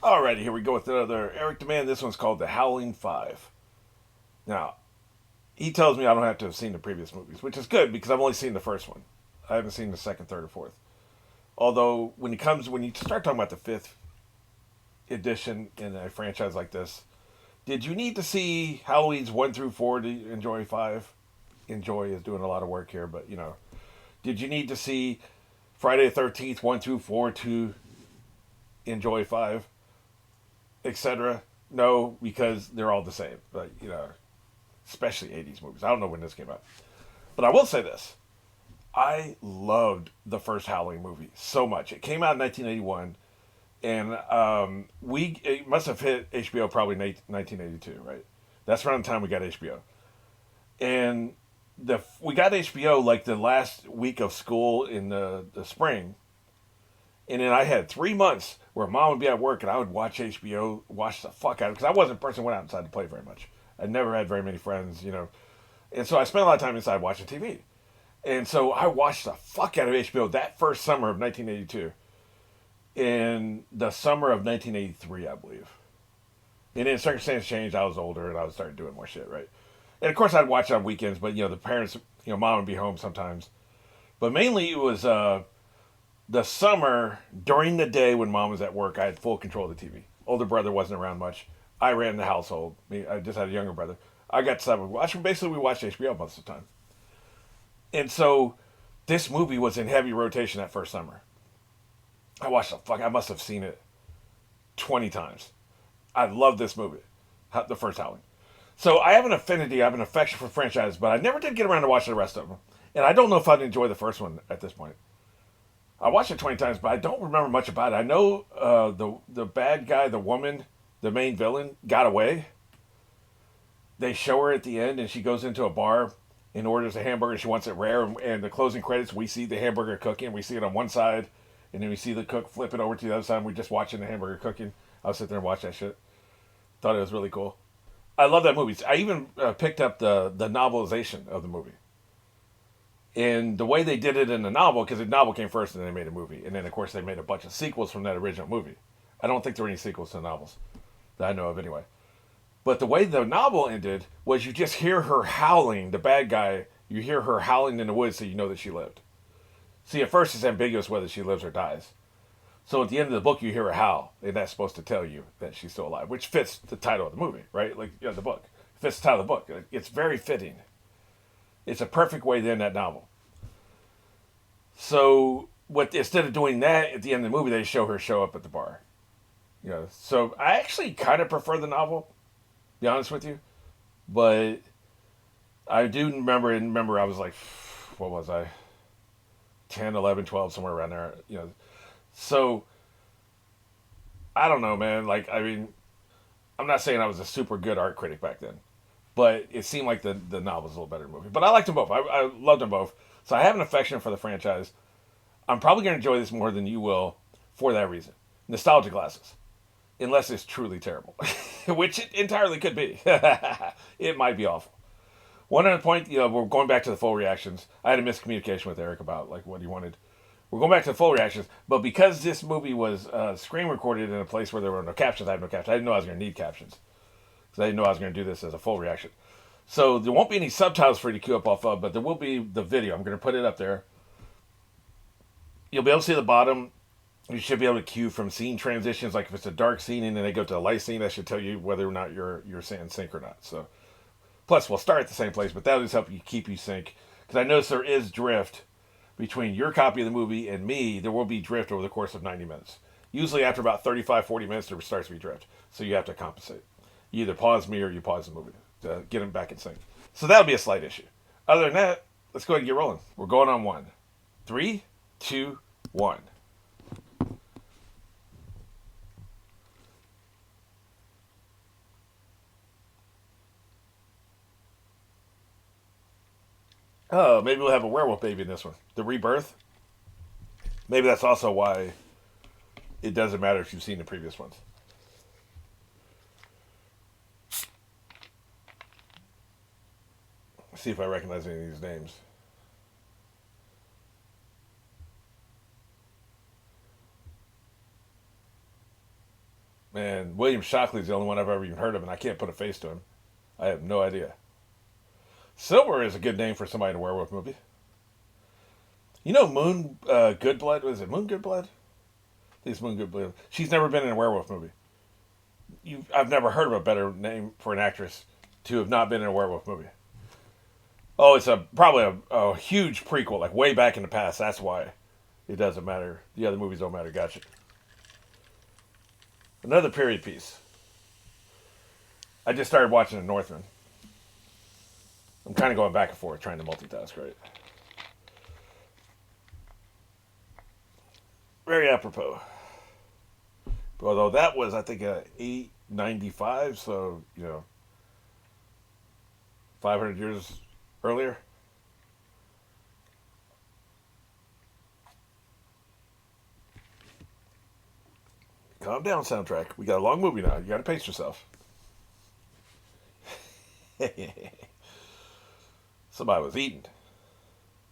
Alrighty, here we go with another Eric Demand. This one's called The Howling Five. Now, he tells me I don't have to have seen the previous movies, which is good because I've only seen the first one. I haven't seen the second, third, or fourth. Although when you start talking about the fifth edition in a franchise like this, did you need to see Halloween's one through four to enjoy five? Enjoy is doing a lot of work here, but did you need to see Friday the 13th one through four to enjoy five, etc.? No, because they're all the same. But especially 80s movies. I don't know when this came out, but I will say this: I loved the first Howling movie so much. It came out in 1981, and it must have hit HBO probably in 1982, right? That's around the time we got HBO, and we got HBO like the last week of school in the spring, and then I had 3 months where mom would be at work and I would watch HBO, watch the fuck out of it, because I wasn't a person who went outside to play very much. I never had very many friends. And so I spent a lot of time inside watching TV. And so I watched the fuck out of HBO that first summer of 1982. In the summer of 1983, I believe. And then circumstances changed. I was older and I was starting doing more shit, right? And of course, I'd watch it on weekends, but the parents, mom would be home sometimes. But mainly it was the summer during the day when mom was at work. I had full control of the TV. Older brother wasn't around much. I ran the household. I just had a younger brother. I got to watch. Basically, we watched HBO most of the time. And so this movie was in heavy rotation that first summer. I watched the fuck. I must have seen it 20 times. I love this movie, the first Howling. So I have an affinity, I have an affection for franchise, but I never did get around to watching the rest of them. And I don't know if I'd enjoy the first one at this point. I watched it 20 times, but I don't remember much about it. I know the bad guy, the woman, the main villain, got away. They show her at the end, and she goes into a bar and orders a hamburger. She wants it rare, and the closing credits, we see the hamburger cooking. We see it on one side, and then we see the cook flip it over to the other side. And we're just watching the hamburger cooking. I'll sit there and watch that shit. Thought it was really cool. I love that movie. I even picked up the novelization of the movie. And the way they did it in the novel, because the novel came first and then they made a movie. And then, of course, they made a bunch of sequels from that original movie. I don't think there were any sequels to the novels that I know of anyway. But the way the novel ended was you just hear her howling, the bad guy, you hear her howling in the woods so you know that she lived. See, at first it's ambiguous whether she lives or dies. So at the end of the book, you hear her howl, and that's supposed to tell you that she's still alive, which fits the title of the movie, right? Like, the book. It fits the title of the book. It's very fitting. It's a perfect way to end that novel. So, instead of doing that at the end of the movie, they show her show up at the bar. So I actually kind of prefer the novel, to be honest with you. But I do remember I was like, what was I? 10, 11, 12, somewhere around there. So, I don't know, man. Like, I mean, I'm not saying I was a super good art critic back then, but it seemed like the novel was a little better than the movie. But I liked them both. I loved them both. So I have an affection for the franchise. I'm probably going to enjoy this more than you will for that reason. Nostalgia glasses. Unless it's truly terrible, which it entirely could be. It might be awful. One other point, we're going back to the full reactions. I had a miscommunication with Eric about like what he wanted. We're going back to the full reactions, but because this movie was screen recorded in a place where there were no captions, I have no captions. I didn't know I was going to need captions because I didn't know I was going to do this as a full reaction. So there won't be any subtitles for you to queue up off of, but there will be the video. I'm going to put it up there. You'll be able to see the bottom. You should be able to cue from scene transitions, like if it's a dark scene and then they go to a light scene, that should tell you whether or not you're in sync or not. So, plus we'll start at the same place, but that'll just help you keep you sync. Because I notice there is drift between your copy of the movie and me. There will be drift over the course of 90 minutes. Usually after about 35, 40 minutes, there starts to be drift. So you have to compensate. You either pause me or you pause the movie to get them back in sync. So that'll be a slight issue. Other than that, let's go ahead and get rolling. We're going on one. 3, 2, 1. Oh, maybe we'll have a werewolf baby in this one. The rebirth. Maybe that's also why it doesn't matter if you've seen the previous ones. Let's see if I recognize any of these names. Man, William Shockley's the only one I've ever even heard of, and I can't put a face to him. I have no idea. Silver is a good name for somebody in a werewolf movie. You know Moon Goodblood? Was it Moon Goodblood? I think it's Moon Goodblood. She's never been in a werewolf movie. I've never heard of a better name for an actress to have not been in a werewolf movie. Oh, it's probably a huge prequel, like way back in the past. That's why it doesn't matter. The other movies don't matter. Gotcha. Another period piece. I just started watching The Northman. I'm kind of going back and forth trying to multitask, right? Very apropos. Although that was, I think, 895, so, 500 years earlier. Calm down, soundtrack. We got a long movie now. You got to pace yourself. Somebody was eaten.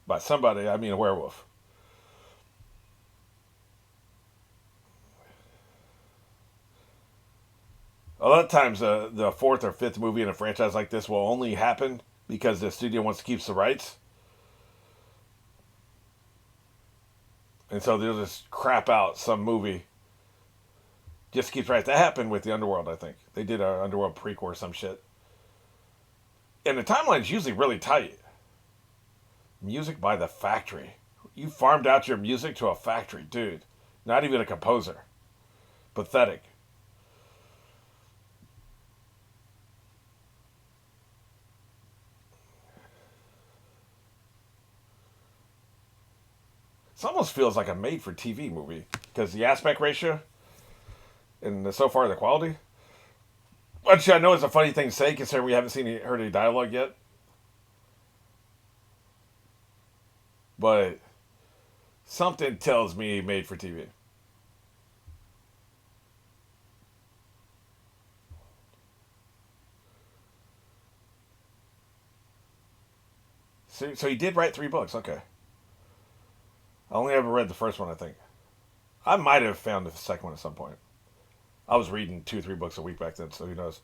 By somebody, I mean a werewolf. A lot of times, the fourth or fifth movie in a franchise like this will only happen because the studio wants to keep the rights. And so they'll just crap out some movie. Just keeps right. That happened with the Underworld, I think. They did an Underworld prequel or some shit. And the timeline's usually really tight. Music by the factory. You farmed out your music to a factory, dude. Not even a composer. Pathetic. This almost feels like a made-for-TV movie because the aspect ratio and so far the quality. Which I know is a funny thing to say considering we haven't heard any dialogue yet. But something tells me made for TV. So he did write 3 books. Okay. I only ever read the first one, I think. I might have found the second one at some point. I was reading 2, 3 books a week back then, so who knows?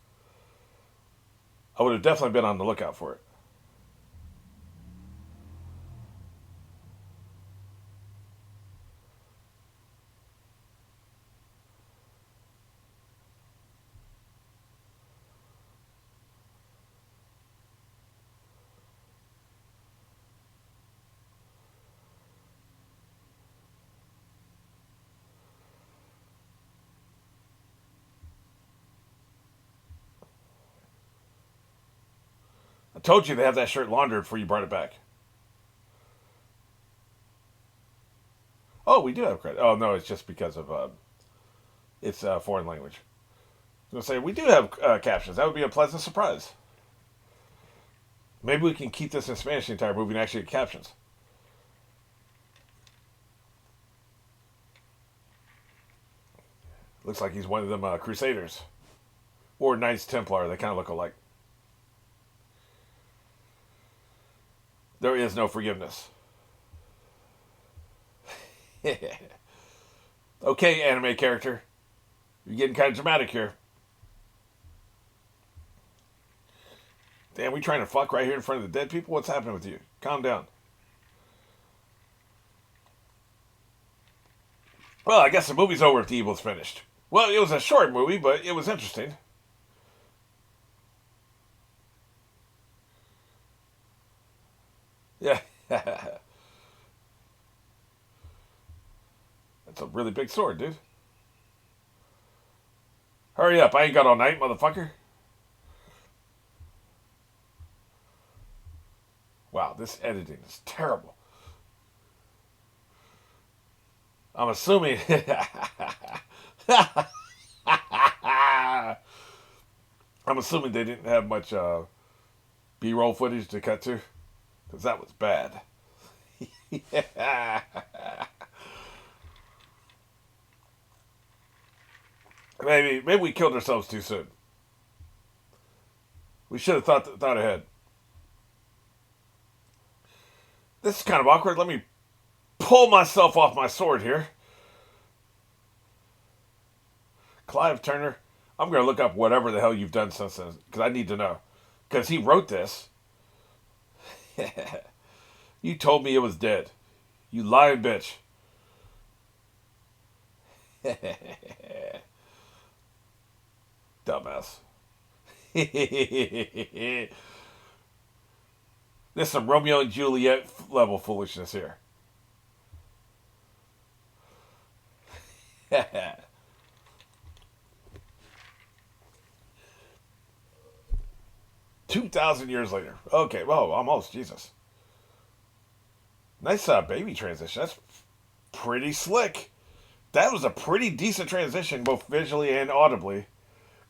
I would have definitely been on the lookout for it. I told you to have that shirt laundered before you brought it back. Oh, we do have credit. Oh no, it's just because of it's foreign language. I was gonna say we do have captions. That would be a pleasant surprise. Maybe we can keep this in Spanish the entire movie and actually get captions. Looks like he's one of them Crusaders or Knights Templar. They kind of look alike. There is no forgiveness. Okay, anime character. You're getting kind of dramatic here. Damn, we trying to fuck right here in front of the dead people? What's happening with you? Calm down. Well, I guess the movie's over if the evil's finished. Well, it was a short movie, but it was interesting. Yeah. That's a really big sword, dude. Hurry up, I ain't got all night, motherfucker. Wow, this editing is terrible. I'm assuming. I'm assuming they didn't have much B-roll footage to cut to, because that was bad. Yeah. Maybe we killed ourselves too soon. We should have thought ahead. This is kind of awkward. Let me pull myself off my sword here. Clive Turner. I'm gonna look up whatever the hell you've done since then because I need to know. Because he wrote this. You told me it was dead. You lying bitch. Dumbass. This is some Romeo and Juliet level foolishness here. 2,000 years later. Okay, well, almost. Jesus. Nice baby transition. That's pretty slick. That was a pretty decent transition, both visually and audibly,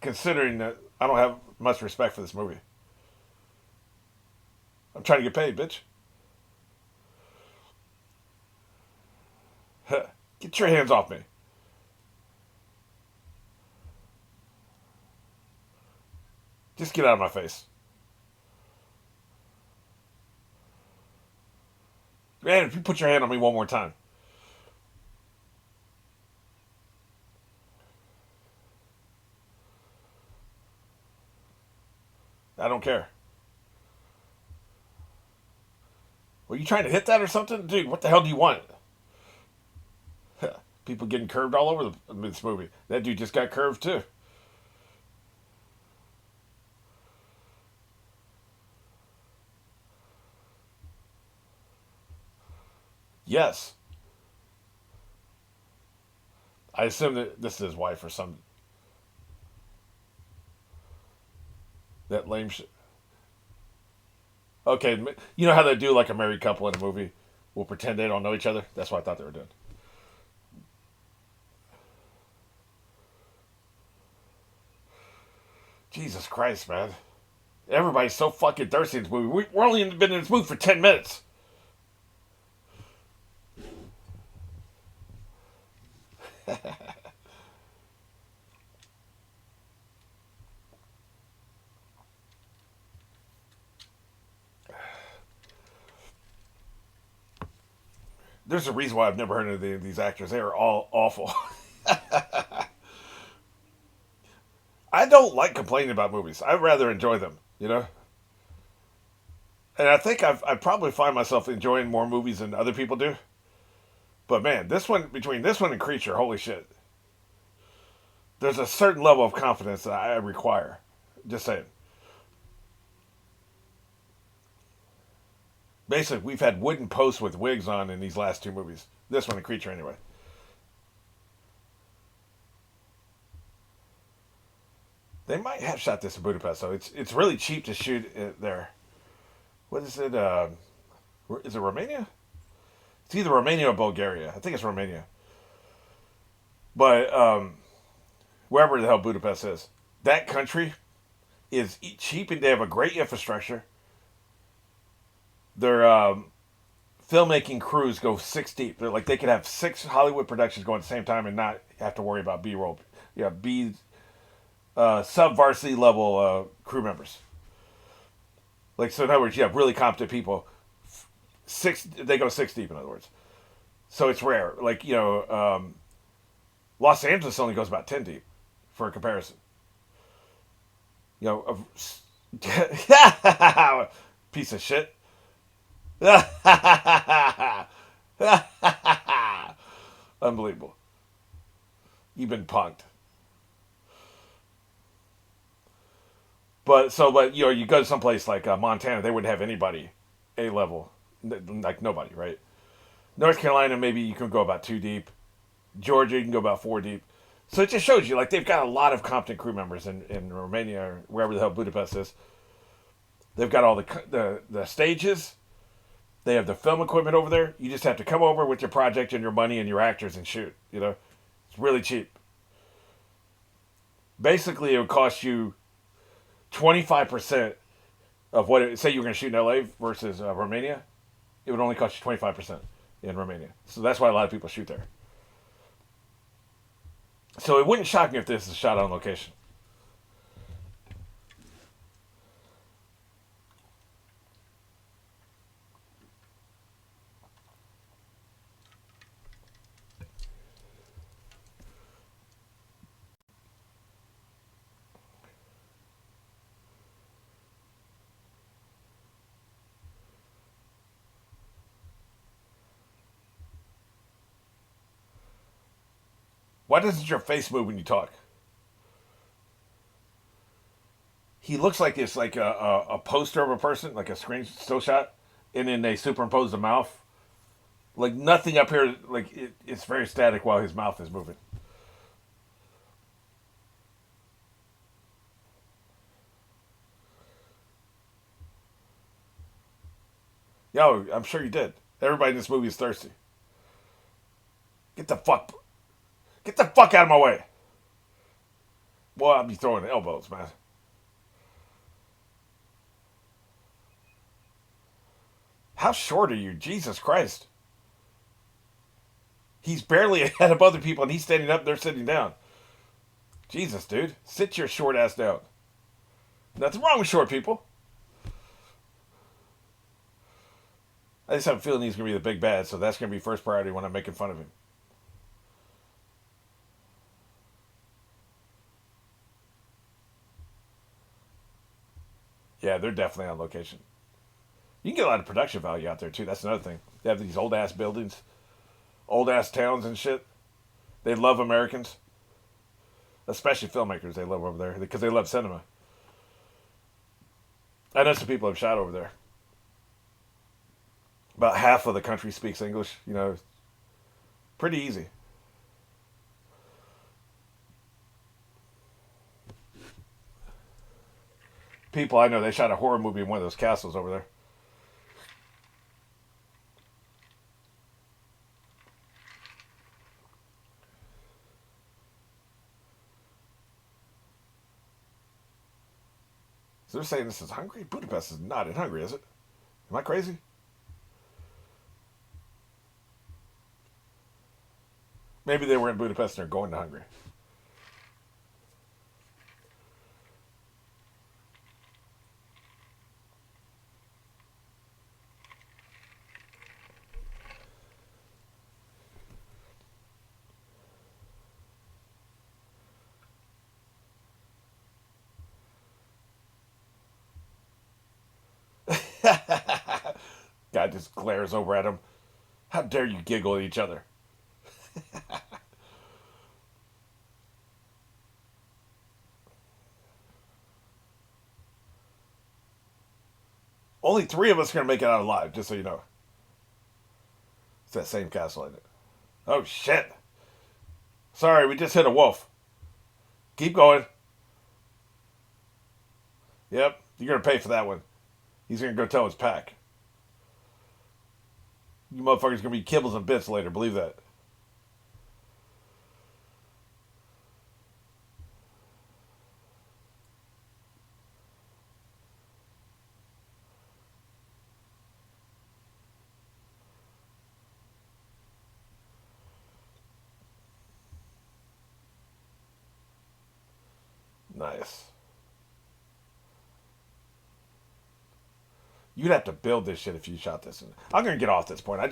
considering that I don't have much respect for this movie. I'm trying to get paid, bitch. Get your hands off me. Just get out of my face. Man, if you put your hand on me one more time. I don't care. Were you trying to hit that or something? Dude, what the hell do you want? People getting curved all over this movie. That dude just got curved too. Yes. I assume that this is his wife or some that lame shit. Okay, you know how they do like a married couple in a movie will pretend they don't know each other? That's what I thought they were doing. Jesus Christ, man. Everybody's so fucking thirsty in this movie. We're only been in this movie for 10 minutes. There's a reason why I've never heard of these actors. They are all awful. I don't like complaining about movies. I'd rather enjoy them, you know? And I think I probably find myself enjoying more movies than other people do. But man, this one, between this one and Creature, holy shit. There's a certain level of confidence that I require. Just saying. Basically, we've had wooden posts with wigs on in these last two movies. This one and Creature, anyway. They might have shot this in Budapest, so it's really cheap to shoot it there. What is it? Is it Romania? It's either Romania or Bulgaria. I think it's Romania. But wherever the hell Budapest is, that country is cheap and they have a great infrastructure. Their filmmaking crews go 6 deep. They're like they could have 6 Hollywood productions going at the same time and not have to worry about B-roll. Yeah, sub varsity level crew members. Like so, in other words, you have really competent people. They go 6 deep. In other words, so it's rare. Like Los Angeles only goes about 10 deep, for a comparison. You know, piece of shit. Unbelievable. You've been punked. But you go to someplace like Montana, they wouldn't have anybody A level, like nobody, right? North Carolina, maybe you can go about 2 deep. Georgia, you can go about 4 deep. So it just shows you, like, they've got a lot of competent crew members in Romania or wherever the hell Budapest is. They've got all the stages. They have the film equipment over there. You just have to come over with your project and your money and your actors and shoot. You know, it's really cheap. Basically, it would cost you 25% of say you were going to shoot in LA versus Romania. It would only cost you 25% in Romania. So that's why a lot of people shoot there. So it wouldn't shock me if this is shot on location. Why doesn't your face move when you talk? He looks like it's like a poster of a person, like a screen still shot, and then they superimpose the mouth. Like nothing up here, like it's very static while his mouth is moving. Yo, I'm sure you did. Everybody in this movie is thirsty. Get the fuck, get the fuck out of my way. Well, I'll be throwing elbows, man. How short are you? Jesus Christ. He's barely ahead of other people and he's standing up, they're sitting down. Jesus, dude. Sit your short ass down. Nothing wrong with short people. I just have a feeling he's going to be the big bad, so that's going to be first priority when I'm making fun of him. Yeah, they're definitely on location. You can get a lot of production value out there, too. That's another thing. They have these old ass buildings, old ass towns and shit. They love Americans, especially filmmakers. They love over there because they love cinema. I know some people have shot over there. About half of the country speaks English. You know, pretty easy. People I know, they shot a horror movie in one of those castles over there. So they're saying this is Hungary? Budapest is not in Hungary, is it? Am I crazy? Maybe they were in Budapest and they're going to Hungary. Guy just glares over at him. How dare you giggle at each other? Only three of us are going to make it out alive, just so you know. It's that same castle, isn't it? Oh, shit. Sorry, we just hit a wolf. Keep going. Yep, you're going to pay for that one. He's going to go tell his pack. You motherfuckers going to be kibbles and bits later, believe that. Nice. You'd have to build this shit if you shot this. I'm gonna get off this point.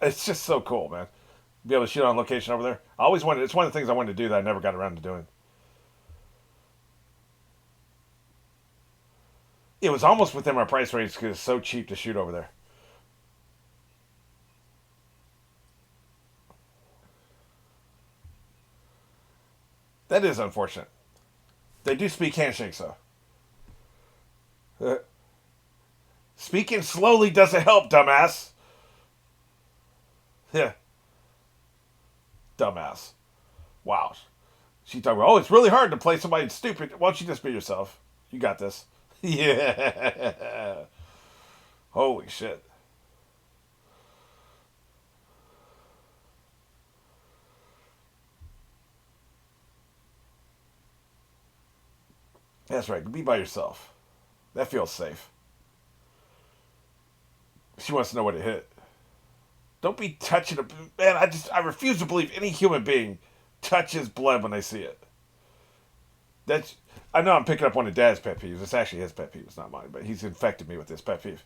It's just so cool, man. Be able to shoot on location over there. I always wanted. It's one of the things I wanted to do that I never got around to doing. It was almost within my price range because it's so cheap to shoot over there. That is unfortunate. They do speak handshakes though. Uh, Speaking slowly doesn't help, dumbass. Yeah, dumbass. Wow. She talking about, oh, it's really hard to play somebody stupid. Why don't you just be yourself? You got this. Yeah. Holy shit. That's right. Be by yourself. That feels safe. She wants to know what it hit. Don't be touching a man. I refuse to believe any human being touches blood when they see it. That's I know I'm picking up one of Dad's pet peeves. It's actually his pet peeve. It's not mine, but he's infected me with this pet peeve.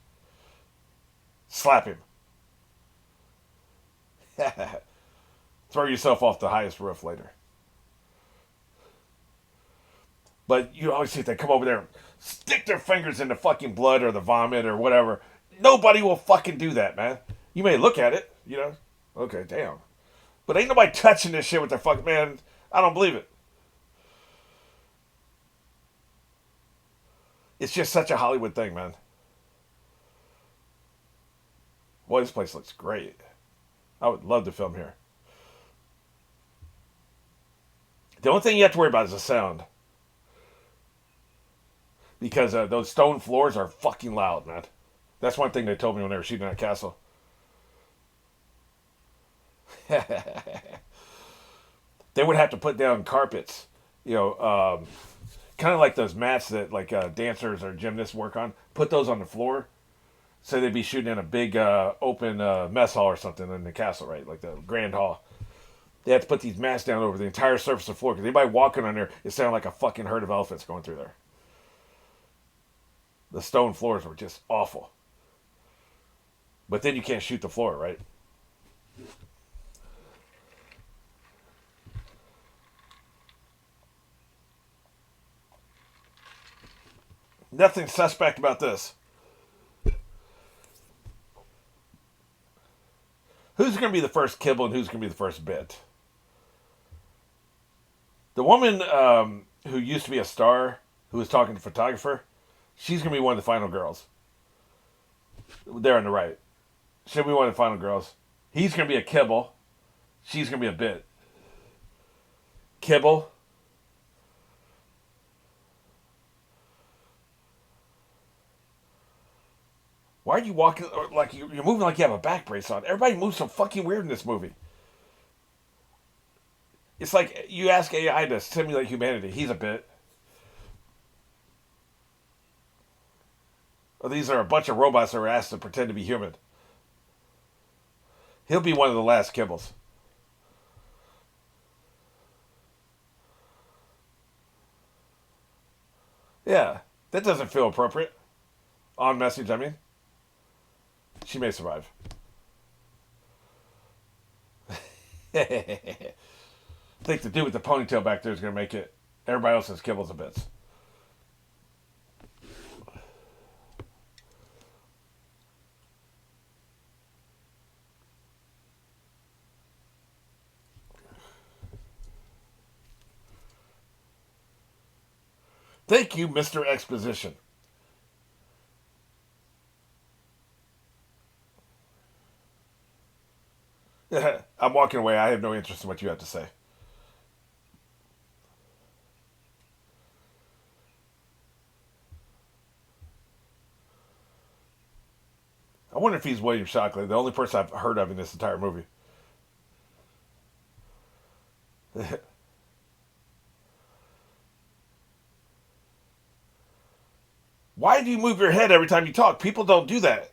Slap him. Throw yourself off the highest roof later. But you always see if they come over there and stick their fingers in the fucking blood or the vomit or whatever. Nobody will fucking do that, man. You may look at it, you know. Okay, damn. But ain't nobody touching this shit with their fucking man. I don't believe it. It's just such a Hollywood thing, man. Boy, this place looks great. I would love to film here. The only thing you have to worry about is the sound. Because those stone floors are fucking loud, man. That's one thing they told me when they were shooting that castle. They would have to put down carpets, you know, kind of like those mats that like dancers or gymnasts work on. Put those on the floor, so they'd be shooting in a big open mess hall or something in the castle, right? Like the grand hall. They had to put these mats down over the entire surface of the floor because anybody walking on there, it sounded like a fucking herd of elephants going through there. The stone floors were just awful. But then you can't shoot the floor, right? Nothing suspect about this. Who's going to be the first kibble and who's going to be the first bit? The woman who used to be a star, who was talking to the photographer, she's going to be one of the final girls. There on the right. She'll be one of the final girls. He's going to be a kibble. She's going to be a bit. Kibble. Why are you walking like you're moving like you have a back brace on? Everybody moves so fucking weird in this movie. It's like you ask AI to simulate humanity. He's a bit. Or these are a bunch of robots that were asked to pretend to be human. He'll be one of the last kibbles. Yeah, that doesn't feel appropriate. On message, I mean. She may survive. I think the dude with the ponytail back there is going to make it. Everybody else has kibbles and bits. Thank you, Mr. Exposition. I'm walking away. I have no interest in what you have to say. I wonder if he's William Shockley, the only person I've heard of in this entire movie. Why do you move your head every time you talk? People don't do that.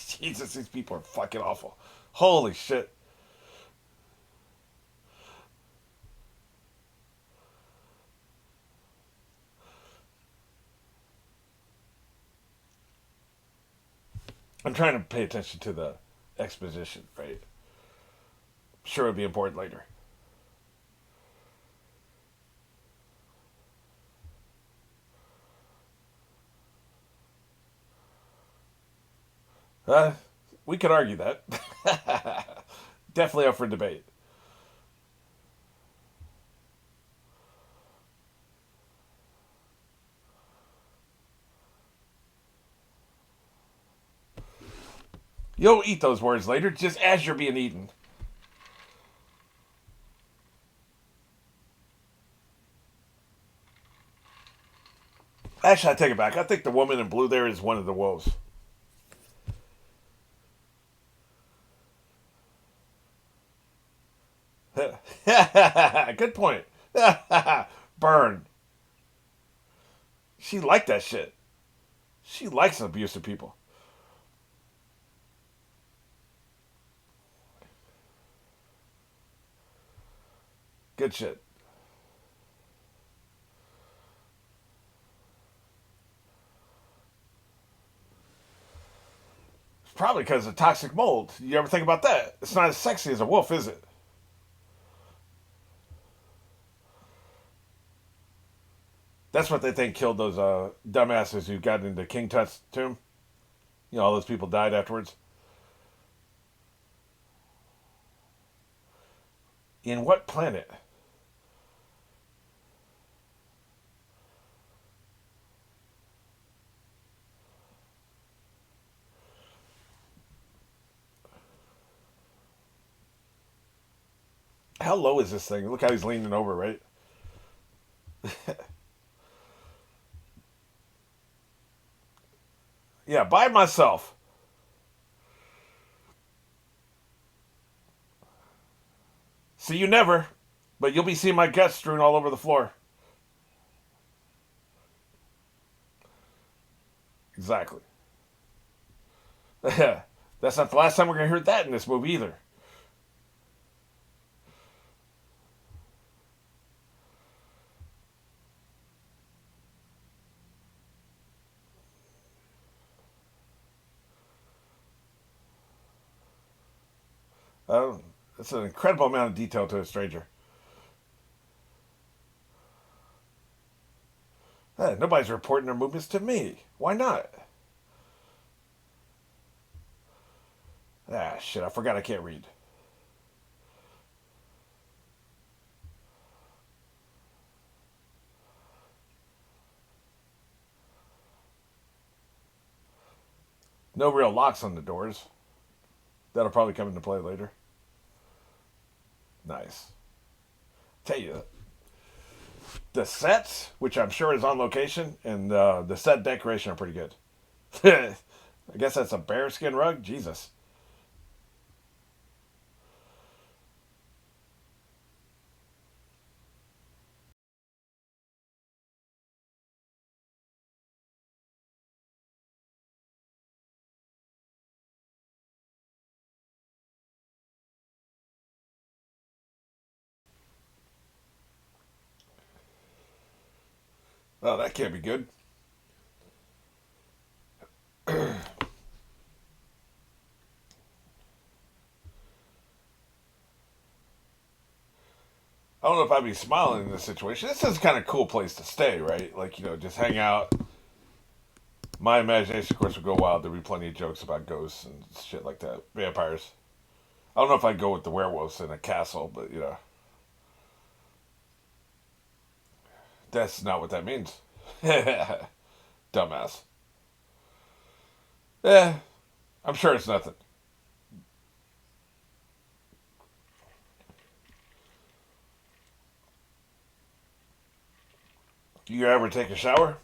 Jesus, these people are fucking awful. Holy shit. I'm trying to pay attention to the exposition, right? Sure, it'll be important later. Uh, we could argue that. Definitely up for debate. You'll eat those words later, just as you're being eaten. Actually, I take it back. I think the woman in blue there is one of the wolves. Good point. Burn. She liked that shit. She likes abusive people. Good shit. It's probably because of toxic mold. You ever think about that? It's not as sexy as a wolf, is it? That's what they think killed those dumbasses who got into King Tut's tomb. You know, all those people died afterwards. In what planet? How low is this thing? Look how he's leaning over, right? Yeah, by myself. See you never, but you'll be seeing my guts strewn all over the floor. Exactly. That's not the last time we're going to hear that in this movie either. That's an incredible amount of detail to a stranger. Nobody's reporting their movements to me. Why not? Ah, shit, I forgot I can't read. No real locks on the doors. That'll probably come into play later. Nice. Tell you, the sets, which I'm sure is on location, and the set decoration are pretty good. I guess that's a bearskin rug? Jesus. Oh, that can't be good. I don't know if I'd be smiling in this situation. This is kind of cool place to stay, right? Like, just hang out. My imagination, of course, would go wild. There'd be plenty of jokes about ghosts and shit like that. Vampires. I don't know if I'd go with the werewolves in a castle, but, that's not what that means. Dumbass. Eh, I'm sure it's nothing. Do you ever take a shower?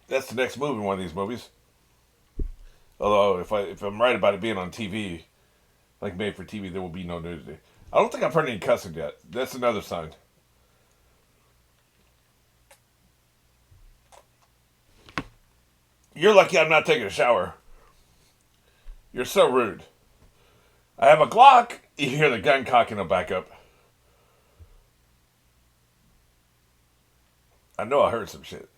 That's the next move in one of these movies. Although, if I'm right about it being on TV, like made for TV, there will be no nudity. I don't think I've heard any cussing yet. That's another sign. You're lucky I'm not taking a shower. You're so rude. I have a Glock. You hear the gun cocking them back up. I know I heard some shit.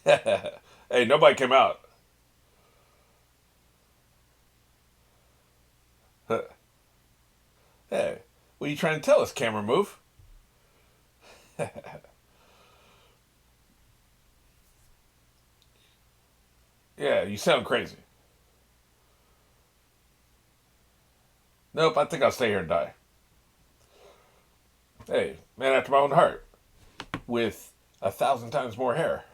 Hey, nobody came out. Hey, what are you trying to tell us, camera move? Yeah, you sound crazy. Nope, I think I'll stay here and die. Hey, man after my own heart. With 1,000 times more hair.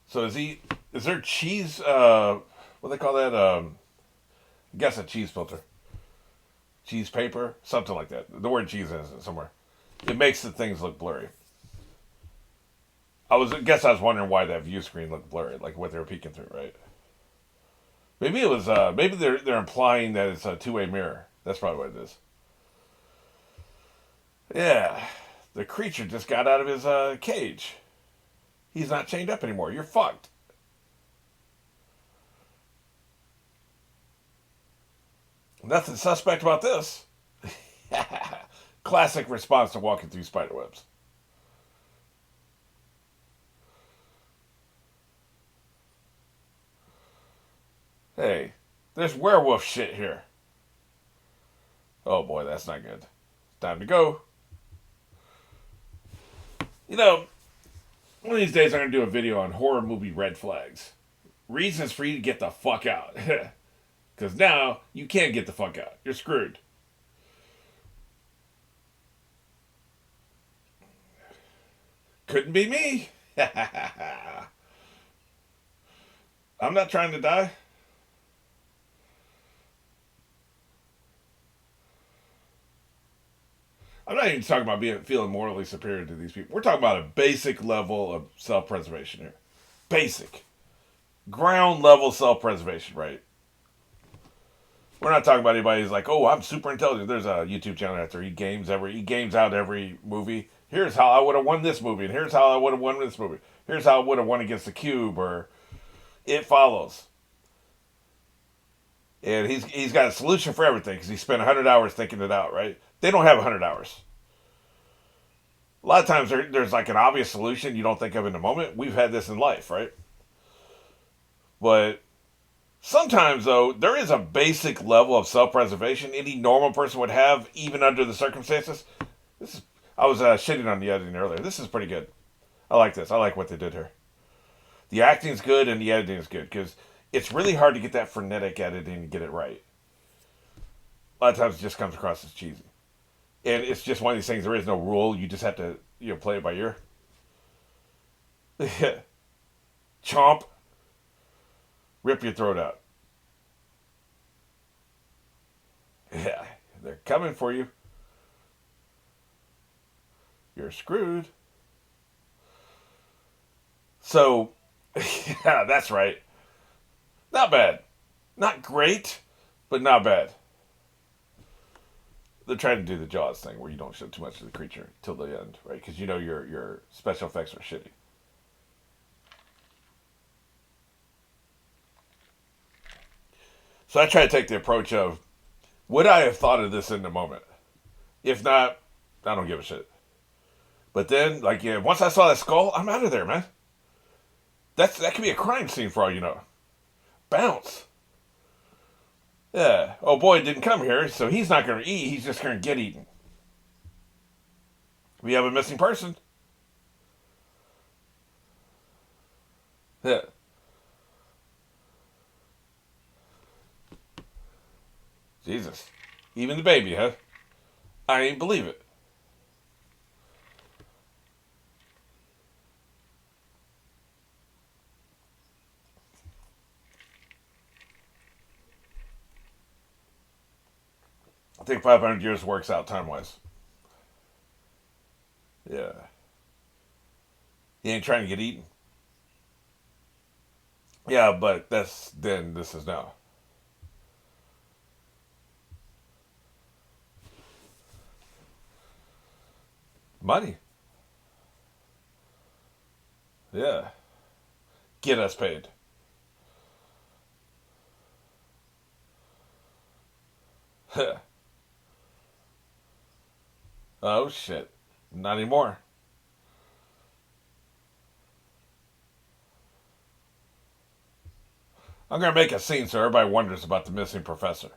So is there cheese, what do they call that? I guess a cheese filter. Cheese paper? Something like that. The word cheese is somewhere. It makes the things look blurry. I guess I was wondering why that view screen looked blurry, like what they were peeking through, right? Maybe it was, maybe they're implying that it's a two-way mirror. That's probably what it is. Yeah. The creature just got out of his, cage. He's not chained up anymore. You're fucked. Nothing suspect about this. Classic response to walking through spiderwebs. Hey, there's werewolf shit here. Oh boy, that's not good. Time to go. You know, one of these days I'm going to do a video on horror movie red flags. reasons for you to get the fuck out. Because now you can't get the fuck out. You're screwed. Couldn't be me. I'm not trying to die. I'm not even talking about feeling morally superior to these people. We're talking about a basic level of self-preservation here. Basic. Ground level self-preservation, right? We're not talking about anybody who's like, oh, I'm super intelligent. There's a YouTube channel out there. He games out every movie. Here's how I would have won this movie, and here's how I would have won this movie. Here's how I would have won against the Cube, or It Follows. And he's got a solution for everything because he spent 100 hours thinking it out, right? They don't have 100 hours. A lot of times there's like an obvious solution you don't think of in the moment. We've had this in life, right? But sometimes, though, there is a basic level of self-preservation any normal person would have, even under the circumstances. I was shitting on the editing earlier. This is pretty good. I like this. I like what they did here. The acting's good and the editing's good because it's really hard to get that frenetic editing and get it right. A lot of times it just comes across as cheesy. And it's just one of these things, there is no rule. You just have to play it by ear. Chomp. Rip your throat out. Yeah, they're coming for you. You're screwed. So, yeah, that's right. Not bad. Not great, but not bad. They're trying to do the Jaws thing where you don't show too much of the creature till the end, right? Because your special effects are shitty. So I try to take the approach of, would I have thought of this in the moment? If not, I don't give a shit. But then, once I saw that skull, I'm out of there, man. That could be a crime scene for all you know. Bounce. Yeah. Oh boy, didn't come here, so he's not going to eat. He's just going to get eaten. We have a missing person. Yeah. Jesus. Even the baby, huh? I ain't believe it. I think 500 years works out time-wise. Yeah. He ain't trying to get eaten. Yeah, but this is now. Money. Yeah. Get us paid. Oh, shit. Not anymore. I'm going to make a scene so everybody wonders about the missing professor.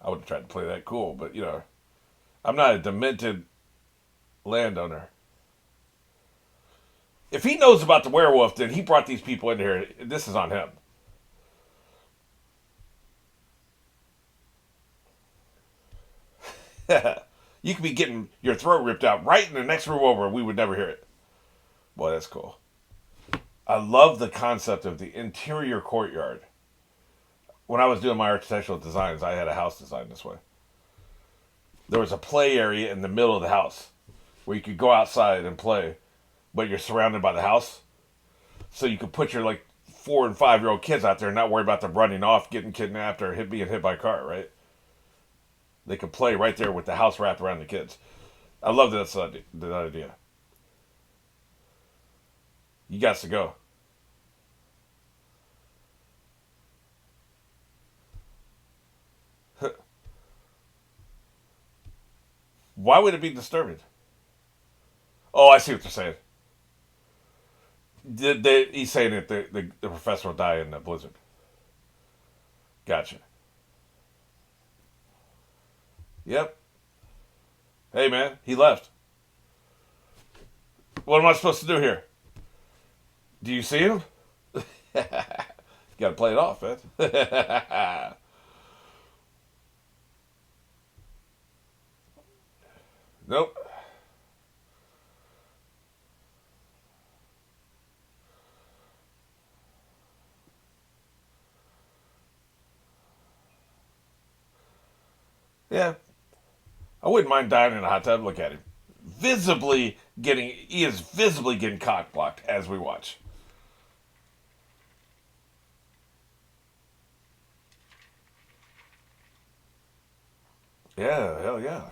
I would have tried to play that cool, but, I'm not a demented landowner. If he knows about the werewolf, then he brought these people in here. This is on him. You could be getting your throat ripped out right in the next room over, and we would never hear it. Boy, that's cool. I love the concept of the interior courtyard. When I was doing my architectural designs, I had a house designed this way. There was a play area in the middle of the house where you could go outside and play, but you're surrounded by the house. So you could put your 4 and 5-year-old kids out there and not worry about them running off, getting kidnapped, or being hit by a car, right? They could play right there with the house wrapped around the kids. I love that idea. You got to go. Why would it be disturbing? Oh, I see what they're saying. He's saying that the professor will die in the blizzard. Gotcha. Yep. Hey, man, he left. What am I supposed to do here? Do you see him? You got to play it off, man. Nope. Yeah, I wouldn't mind dying in a hot tub. Look at him, visibly getting. He is visibly getting cock blocked as we watch. Yeah, hell yeah.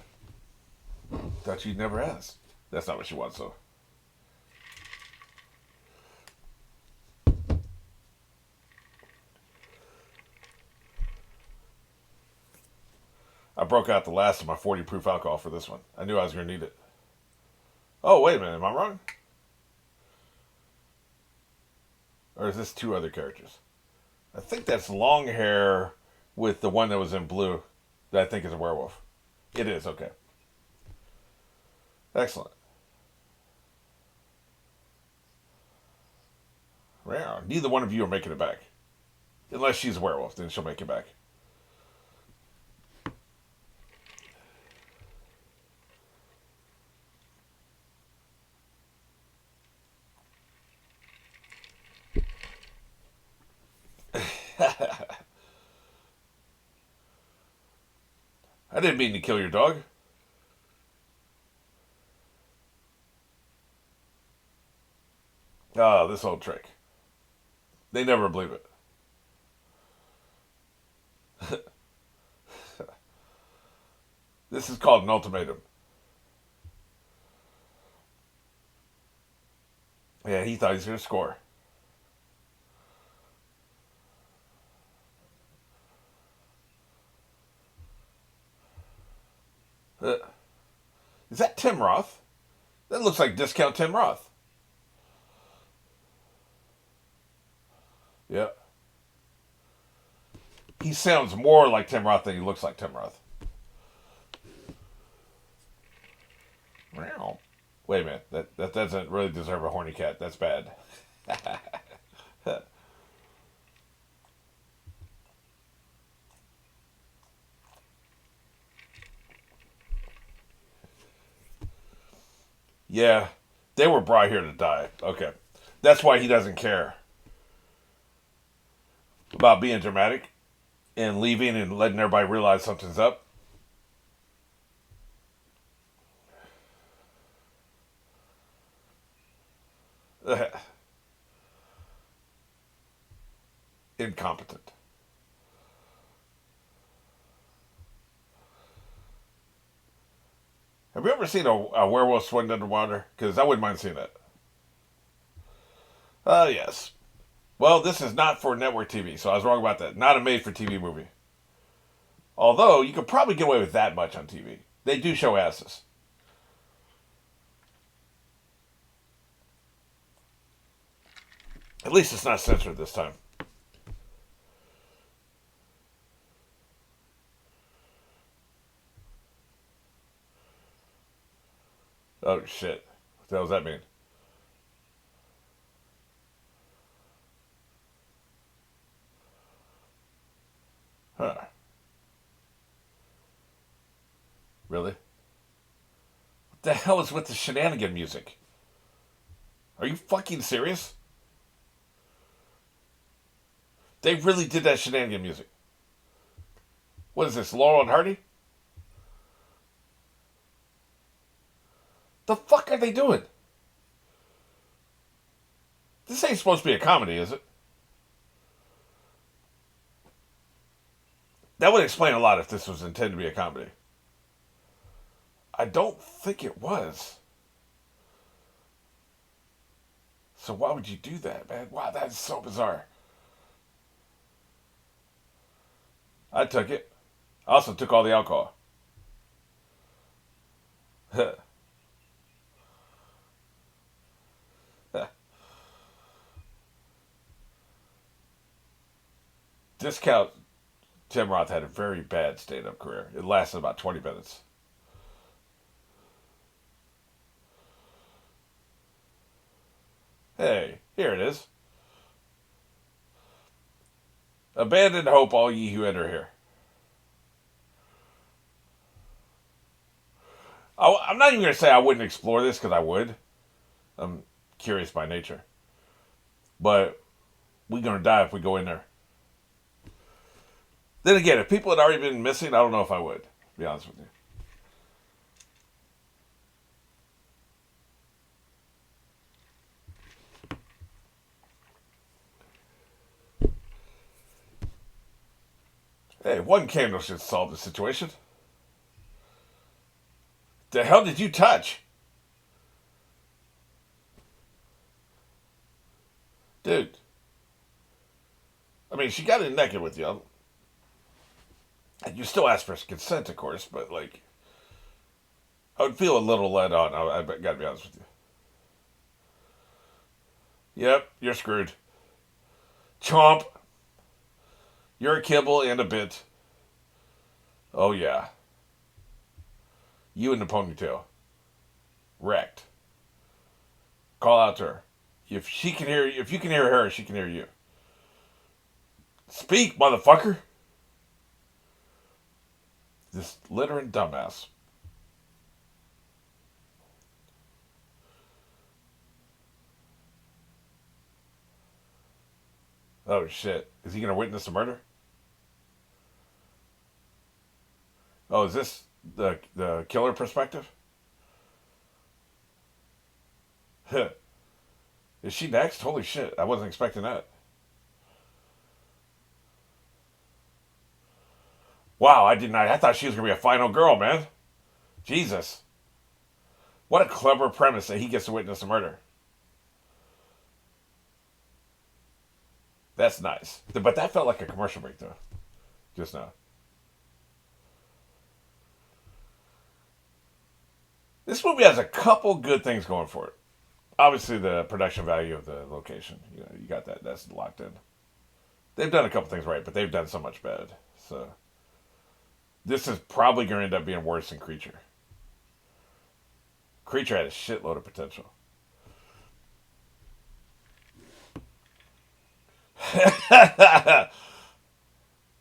Thought you'd never ask. That's not what she wants, though. I broke out the last of my 40 proof alcohol for this one. I knew I was going to need it. Oh, wait a minute. Am I wrong? Or is this two other characters? I think that's long hair with the one that was in blue that I think is a werewolf. It is, okay. Excellent. Well, neither one of you are making it back. Unless she's a werewolf, then she'll make it back. I didn't mean to kill your dog. Oh, this old trick. They never believe it. This is called an ultimatum. Yeah, he thought he was going to score. Uh, is that Tim Roth? That looks like discount Tim Roth. Yeah. He sounds more like Tim Roth than he looks like Tim Roth. Meow. Wait a minute. That doesn't really deserve a horny cat. That's bad. Yeah. They were brought here to die. Okay. That's why he doesn't care about being dramatic and leaving and letting everybody realize something's up. Incompetent. Have you ever seen a werewolf swim underwater? Because I wouldn't mind seeing that. Yes. Well, this is not for network TV, so I was wrong about that. Not a made for TV movie. Although, you could probably get away with that much on TV. They do show asses. At least it's not censored this time. Oh, shit. What the hell does that mean? Huh. Really? What the hell is with the shenanigan music? Are you fucking serious? They really did that shenanigan music. What is this, Laurel and Hardy? The fuck are they doing? This ain't supposed to be a comedy, is it? That would explain a lot if this was intended to be a comedy. I don't think it was. So why would you do that, man? Wow, that is so bizarre. I took it. I also took all the alcohol. Discount Tim Roth had a very bad stand up career. It lasted about 20 minutes. Hey, here it is. Abandon hope, all ye who enter here. I'm not even going to say I wouldn't explore this, because I would. I'm curious by nature. But we're going to die if we go in there. Then again, if people had already been missing, I don't know if I would, to be honest with you. Hey, one candle should solve the situation. The hell did you touch? Dude. I mean, she got in naked with you. And you still ask for consent, of course, but, like, I would feel a little let on. I gotta be honest with you. Yep, you're screwed. Chomp. You're a kibble and a bit. Oh, yeah. You in the ponytail. Wrecked. Call out to her. If you can hear her, she can hear you. Speak, motherfucker. This littering dumbass. Oh shit. Is he gonna witness a murder? Oh, is this the killer perspective? Is she next? Holy shit. I wasn't expecting that. Wow, I did not. I thought she was going to be a final girl, man. Jesus. What a clever premise that he gets to witness a murder. That's nice. But that felt like a commercial break, though. Just now. This movie has a couple good things going for it. Obviously, the production value of the location. You got that. That's locked in. They've done a couple things right, but they've done so much bad. So this is probably going to end up being worse than Creature. Creature had a shitload of potential.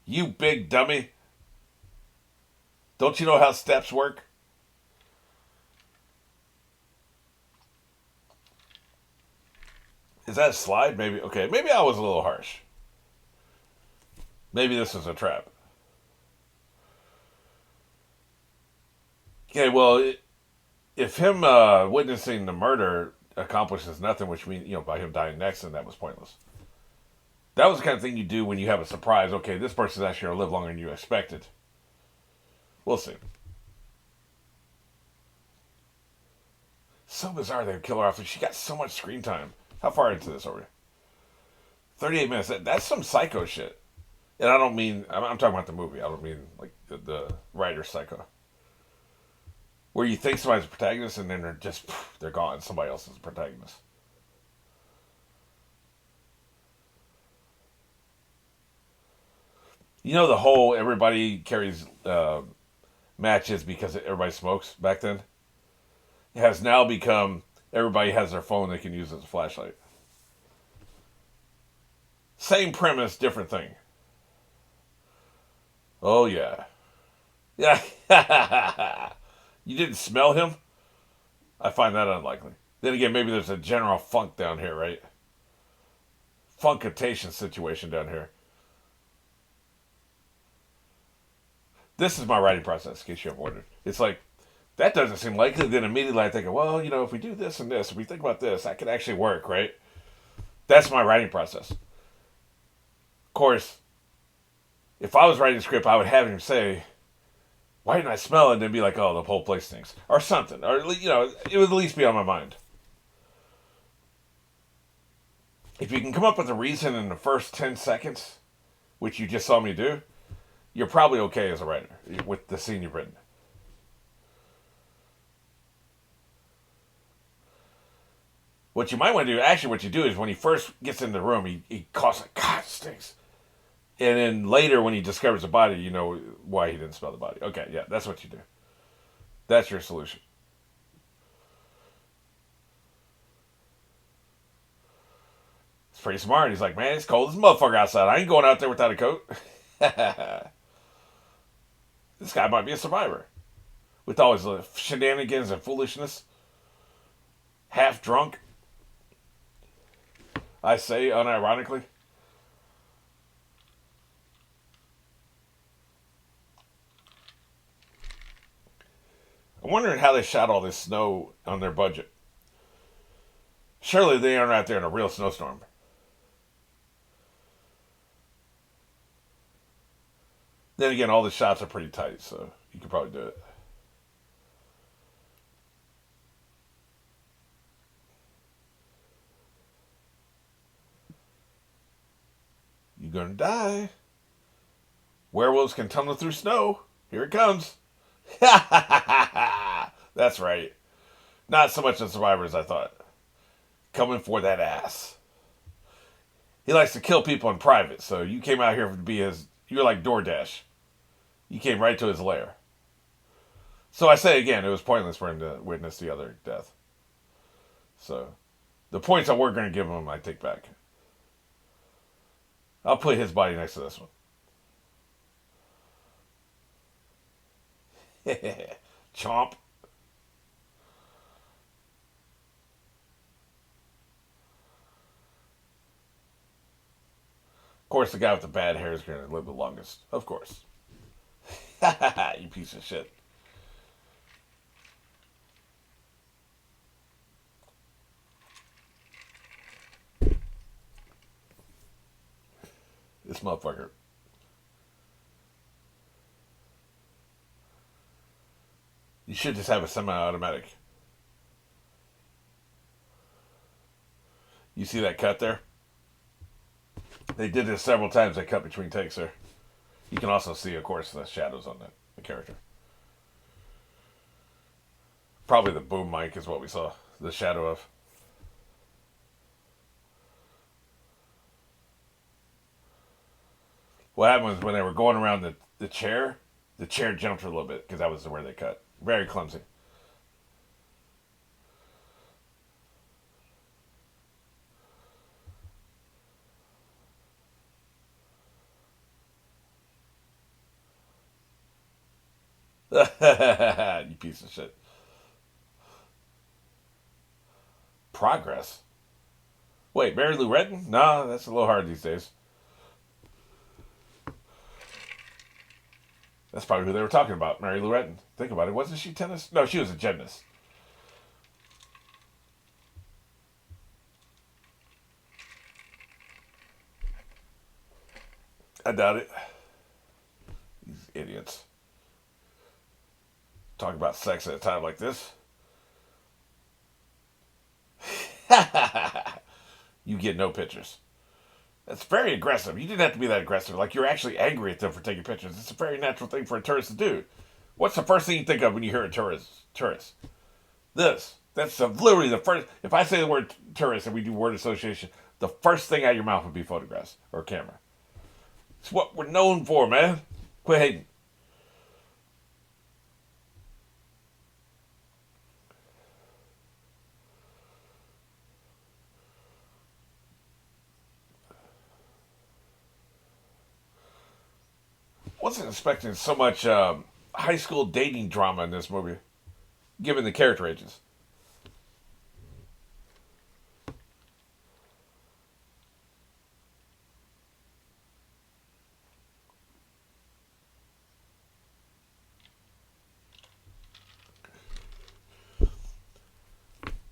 You big dummy. Don't you know how steps work? Is that a slide? Maybe. Okay, maybe I was a little harsh. Maybe this is a trap. Okay, well, if him witnessing the murder accomplishes nothing, which means, by him dying next, then that was pointless. That was the kind of thing you do when you have a surprise. Okay, this person's actually going to live longer than you expected. We'll see. So bizarre they would kill her off. She got so much screen time. How far into this are we? 38 minutes. That's some psycho shit. And I don't mean, I'm talking about the movie. I don't mean, like, the writer's psycho. Where you think somebody's a protagonist and then they're gone. Somebody else is the protagonist. The whole everybody carries matches because everybody smokes back then? It has now become everybody has their phone they can use as a flashlight. Same premise, different thing. Oh, yeah. Yeah. You didn't smell him? I find that unlikely. Then again, maybe there's a general funk down here, right? Funkitation situation down here. This is my writing process, in case you have wondered. It's like, that doesn't seem likely. Then immediately I think, well, if we do this and this, if we think about this, that could actually work, right? That's my writing process. Of course, if I was writing a script, I would have him say, why didn't I smell it? And then be like, oh, the whole place stinks. Or something. Or, it would at least be on my mind. If you can come up with a reason in the first 10 seconds, which you just saw me do, you're probably okay as a writer with the scene you've written. What you might want to do, actually what you do is when he first gets in the room, he coughs like, God, it stinks. And then later when he discovers the body, you know why he didn't smell the body. Okay, yeah, that's what you do. That's your solution. It's pretty smart. He's like, man, it's cold as a motherfucker outside. I ain't going out there without a coat. This guy might be a survivor. With all his shenanigans and foolishness. Half drunk. I say unironically. I'm wondering how they shot all this snow on their budget. Surely they aren't out there in a real snowstorm. Then again, all the shots are pretty tight, so you could probably do it. You're gonna die. Werewolves can tunnel through snow. Here it comes. That's right. Not so much the survivor as I thought. Coming for that ass. He likes to kill people in private, so you came out here to be his. You're like DoorDash. You came right to his lair. So I say again, it was pointless for him to witness the other death. So the points I were going to give him, I take back. I'll put his body next to this one. Chomp. Of course, the guy with the bad hair is going to live the longest. Of course. You piece of shit. This motherfucker. You should just have a semi-automatic. You see that cut there? They did this several times. They cut between takes there. You can also see, of course, the shadows on the character. Probably the boom mic is what we saw. The shadow of. What happened was when they were going around the chair jumped a little bit because that was where they cut. Very clumsy. You piece of shit. Progress? Wait, Mary Lou Retton? No, that's a little hard these days. That's probably who they were talking about, Mary Lou Retton. Think about it. Wasn't she tennis? No, she was a gymnast. I doubt it. These idiots. Talk about sex at a time like this. You get no pictures. That's very aggressive. You didn't have to be that aggressive. Like you're actually angry at them for taking pictures. It's a very natural thing for a tourist to do. What's the first thing you think of when you hear a tourist? This. That's literally the first. If I say the word tourist and we do word association, the first thing out of your mouth would be photographs or camera. It's what we're known for, man. Quit hating. Wasn't expecting so much high school dating drama in this movie, given the character ages.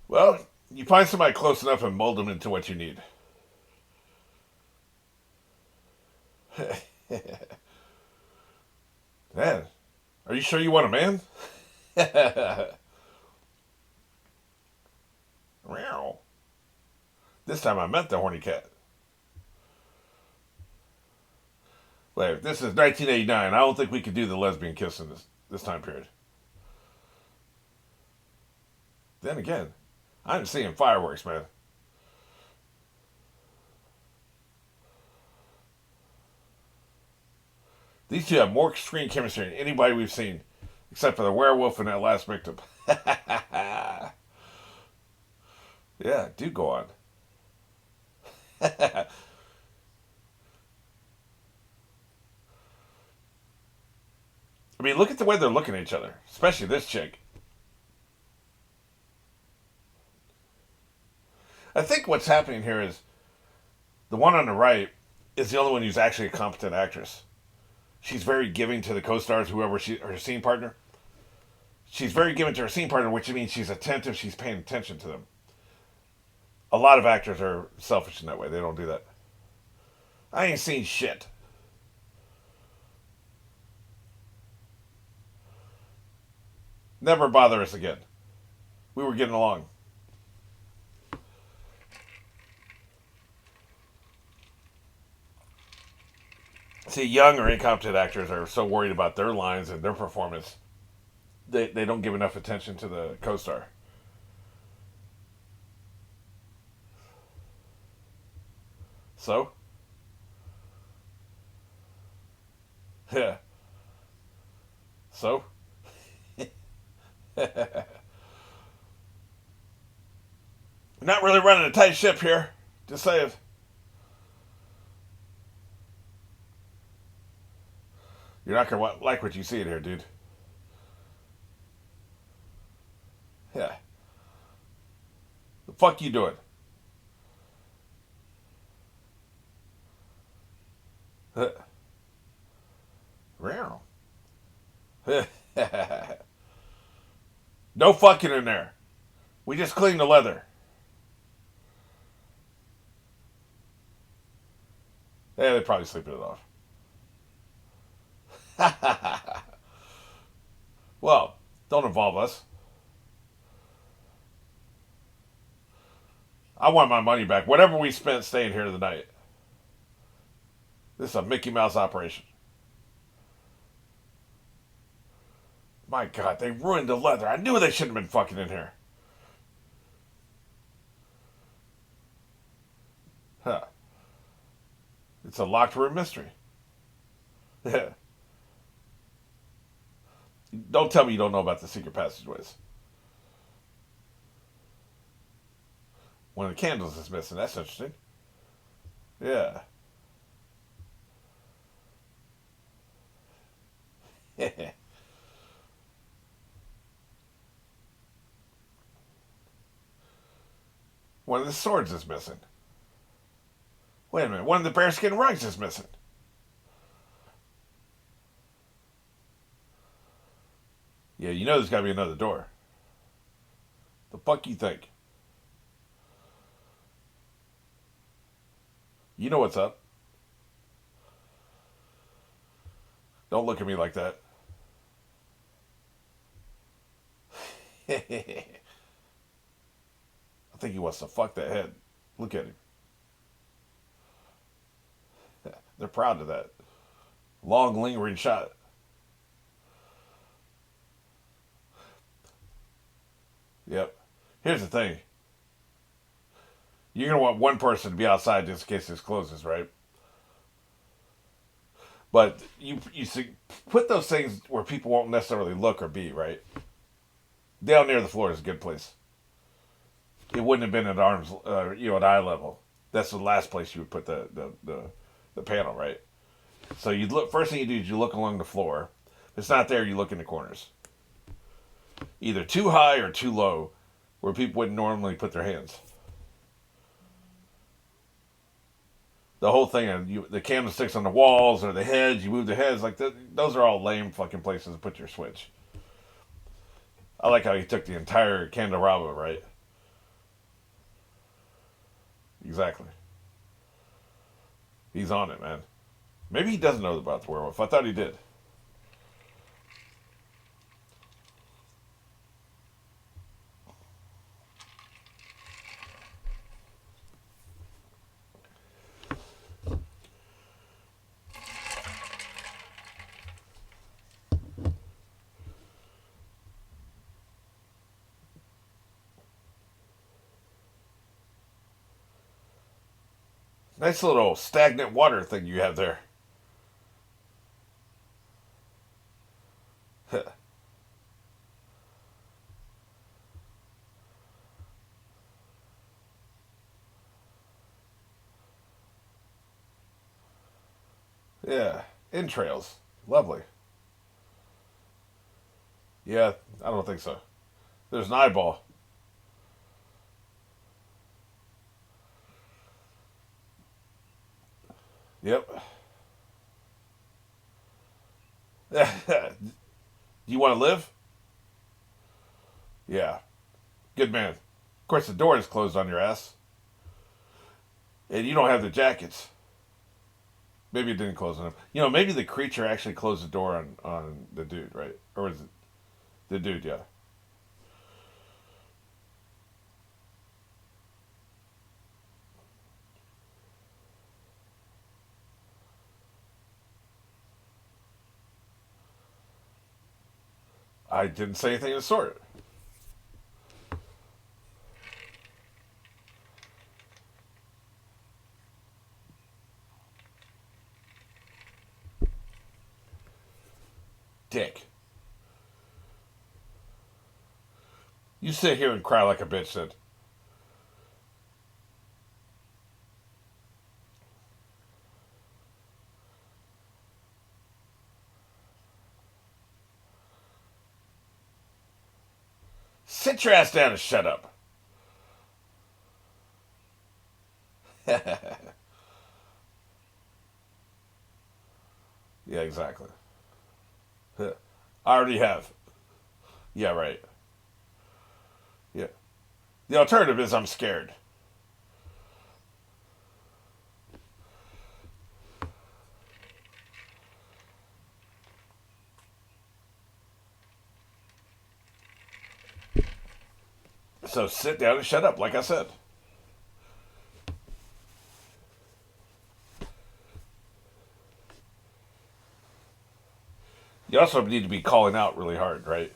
Well, you find somebody close enough and mold them into what you need. Man, are you sure you want a man? Meow. This time I meant the horny cat. Wait, this is 1989. I don't think we could do the lesbian kiss in this time period. Then again, I'm seeing fireworks, man. These two have more screen chemistry than anybody we've seen, except for the werewolf and that last victim. Yeah, do go on. I mean, look at the way they're looking at each other, especially this chick. I think what's happening here is the one on the right is the only one who's actually a competent actress. She's very giving to the co-stars, whoever her scene partner. She's very giving to her scene partner, which means she's attentive. She's paying attention to them. A lot of actors are selfish in that way. They don't do that. I ain't seen shit. Never bother us again. We were getting along. See, young or incompetent actors are so worried about their lines and their performance, they don't give enough attention to the co-star. So, yeah. So, not really running a tight ship here. Just saying. You're not gonna like what you see in here, dude. Yeah. The fuck you doing? Real. No fucking in there. We just cleaned the leather. Yeah, they're probably sleeping it off. Well, don't involve us. I want my money back. Whatever we spent staying here tonight. This is a Mickey Mouse operation. My God, they ruined the leather. I knew they shouldn't have been fucking in here. Huh. It's a locked room mystery. Don't tell me you don't know about the secret passageways. One of the candles is missing. That's interesting. Yeah. One of the swords is missing. Wait a minute. One of the bearskin rugs is missing. Yeah, you know there's got to be another door. The fuck you think? You know what's up. Don't look at me like that. I think he wants to fuck that head. Look at him. They're proud of that. Long, lingering shot. Yep. Here's the thing. You're gonna want one person to be outside just in case this closes, right? But you put those things where people won't necessarily look or be, right? Down near the floor is a good place. It wouldn't have been at arms, at eye level. That's the last place you would put the panel, right? So you look. First thing you do is you look along the floor. If it's not there, you look in the corners. Either too high or too low, where people wouldn't normally put their hands. The whole thing, the candlesticks on the walls or the heads, you move the heads, those are all lame fucking places to put your switch. I like how he took the entire candelabra, right? Exactly. He's on it, man. Maybe he doesn't know about the werewolf. I thought he did. Nice little stagnant water thing you have there. Yeah. Entrails. Lovely. Yeah, I don't think so. There's an eyeball. Yep. Do you want to live? Yeah. Good man. Of course, the door is closed on your ass, and you don't have the jackets. Maybe it didn't close on him. Maybe the creature actually closed the door on the dude, right? Or was it the dude? Yeah. I didn't say anything of the sort. Dick. You sit here and cry like a bitch then. Sit your ass down and shut up. Yeah, exactly. I already have. Yeah, right. Yeah. The alternative is I'm scared. So sit down and shut up, like I said. You also need to be calling out really hard, right?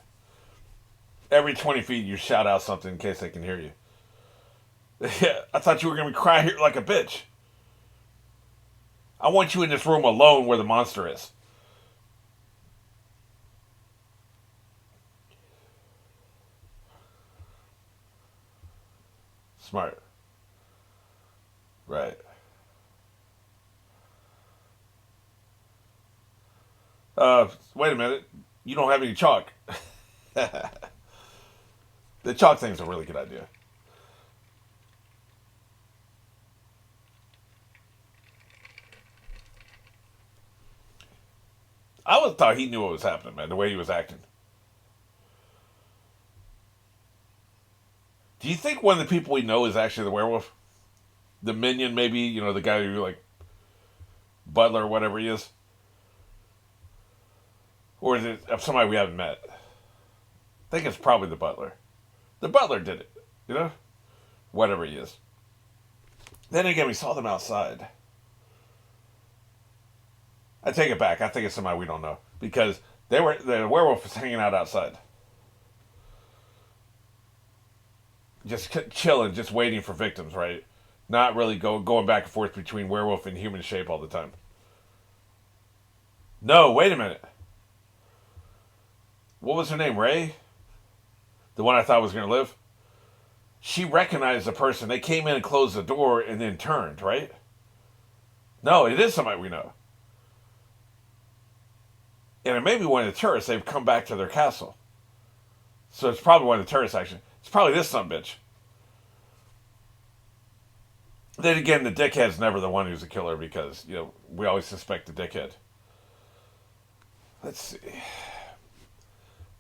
Every 20 feet, you shout out something in case they can hear you. Yeah, I thought you were going to cry here like a bitch. I want you in this room alone where the monster is. Smart. Right. Wait a minute. You don't have any chalk. The chalk thing's a really good idea. I always thought he knew what was happening, man, the way he was acting. Do you think one of the people we know is actually the werewolf? The minion, maybe, the guy who, like, butler or whatever he is? Or is it somebody we haven't met? I think it's probably the butler. The butler did it, you know? Whatever he is. Then again, we saw them outside. I take it back. I think it's somebody we don't know. Because the werewolf was hanging out outside. Just chilling, just waiting for victims, right? Not really going back and forth between werewolf and human shape all the time. No, wait a minute. What was her name? Ray? The one I thought was going to live? She recognized the person. They came in and closed the door and then turned, right? No, it is somebody we know. And it may be one of the tourists. They've come back to their castle. So it's probably one of the tourists, actually. It's probably this son bitch. Then again, the dickhead's never the one who's the killer because, we always suspect the dickhead. Let's see.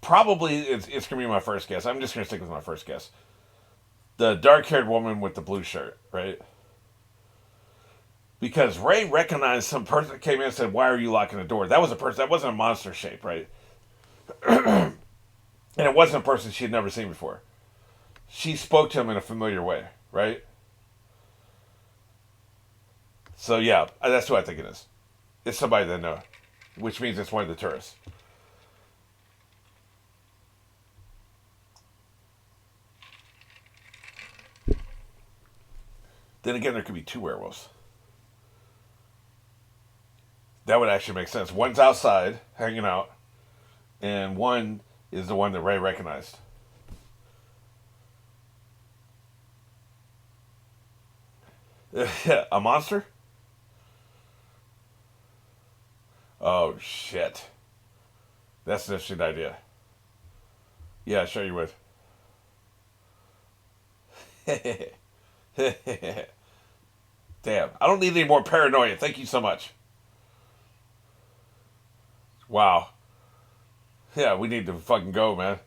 Probably it's going to be my first guess. I'm just going to stick with my first guess. The dark haired woman with the blue shirt, right? Because Ray recognized some person that came in and said, "Why are you locking the door?" That was a person. That wasn't a monster shape, right? And it wasn't a person she had never seen before. She spoke to him in a familiar way, right? So yeah, that's who I think it is. It's somebody they know, which means it's one of the tourists. Then again, there could be two werewolves. That would actually make sense. One's outside, hanging out, and one is the one that Ray recognized. A monster? Oh, shit. That's an interesting idea. Yeah, sure you would. Damn. I don't need any more paranoia. Thank you so much. Wow. Yeah, we need to fucking go, man.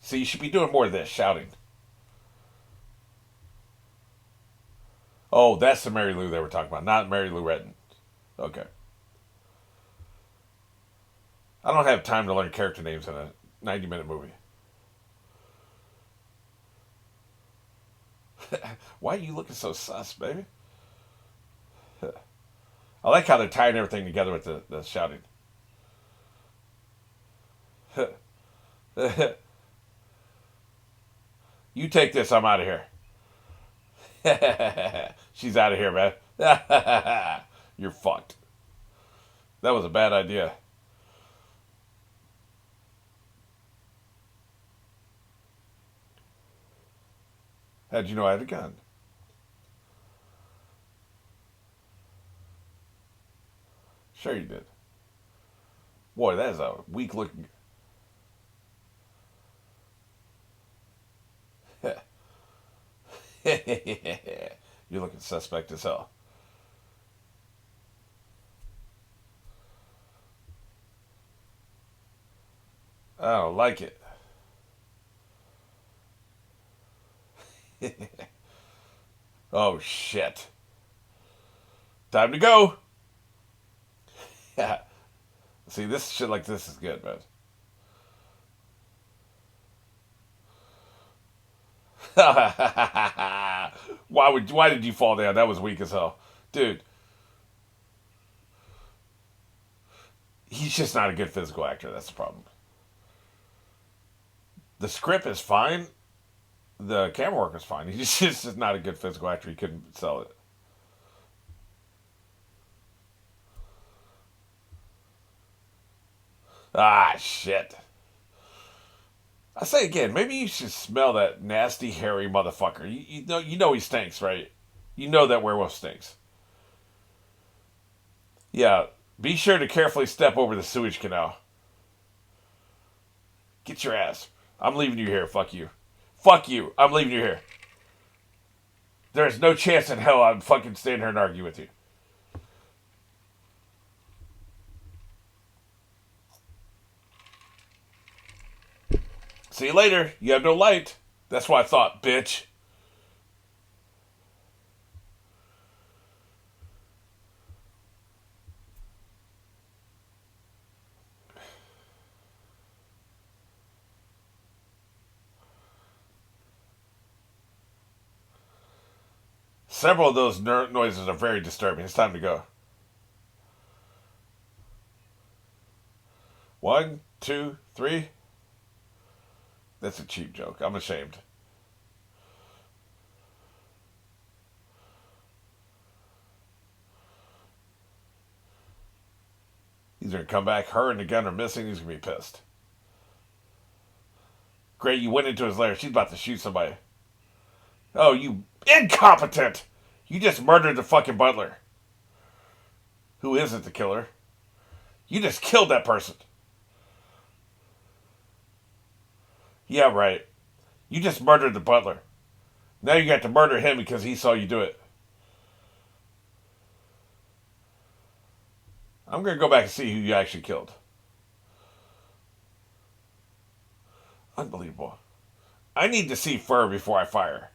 See, you should be doing more of this, shouting. Oh, that's the Mary Lou they were talking about, not Mary Lou Retton. Okay. I don't have time to learn character names in a 90-minute movie. Why are you looking so sus, baby? I like how they're tying everything together with the shouting. You take this, I'm out of here. She's out of here, man. You're fucked. That was a bad idea. How'd you know I had a gun? Sure you did. Boy, that is a weak looking. You're looking suspect as hell. I don't like it. Oh shit. Time to go. Yeah. See, this shit like this is good, man. Why did you fall down? That was weak as hell. Dude, he's just not a good physical actor. That's the problem. The script is fine. The camera work is fine. He's just not a good physical actor. He couldn't sell it. Ah, shit. I say again, maybe you should smell that nasty, hairy motherfucker. You know he stinks, right? You know that werewolf stinks. Yeah, be sure to carefully step over the sewage canal. Get your ass. I'm leaving you here. Fuck you. Fuck you. I'm leaving you here. There's no chance in hell I'm fucking staying here and argue with you. See you later. You have no light. That's what I thought, bitch. Several of those noises are very disturbing. It's time to go. One, two, three. That's a cheap joke. I'm ashamed. He's gonna come back. Her and the gun are missing. He's gonna be pissed. Great, you went into his lair. She's about to shoot somebody. Oh, you incompetent! You just murdered the fucking butler. Who isn't the killer? You just killed that person. Yeah, right. You just murdered the butler. Now you got to murder him because he saw you do it. I'm going to go back and see who you actually killed. Unbelievable. I need to see fur before I fire.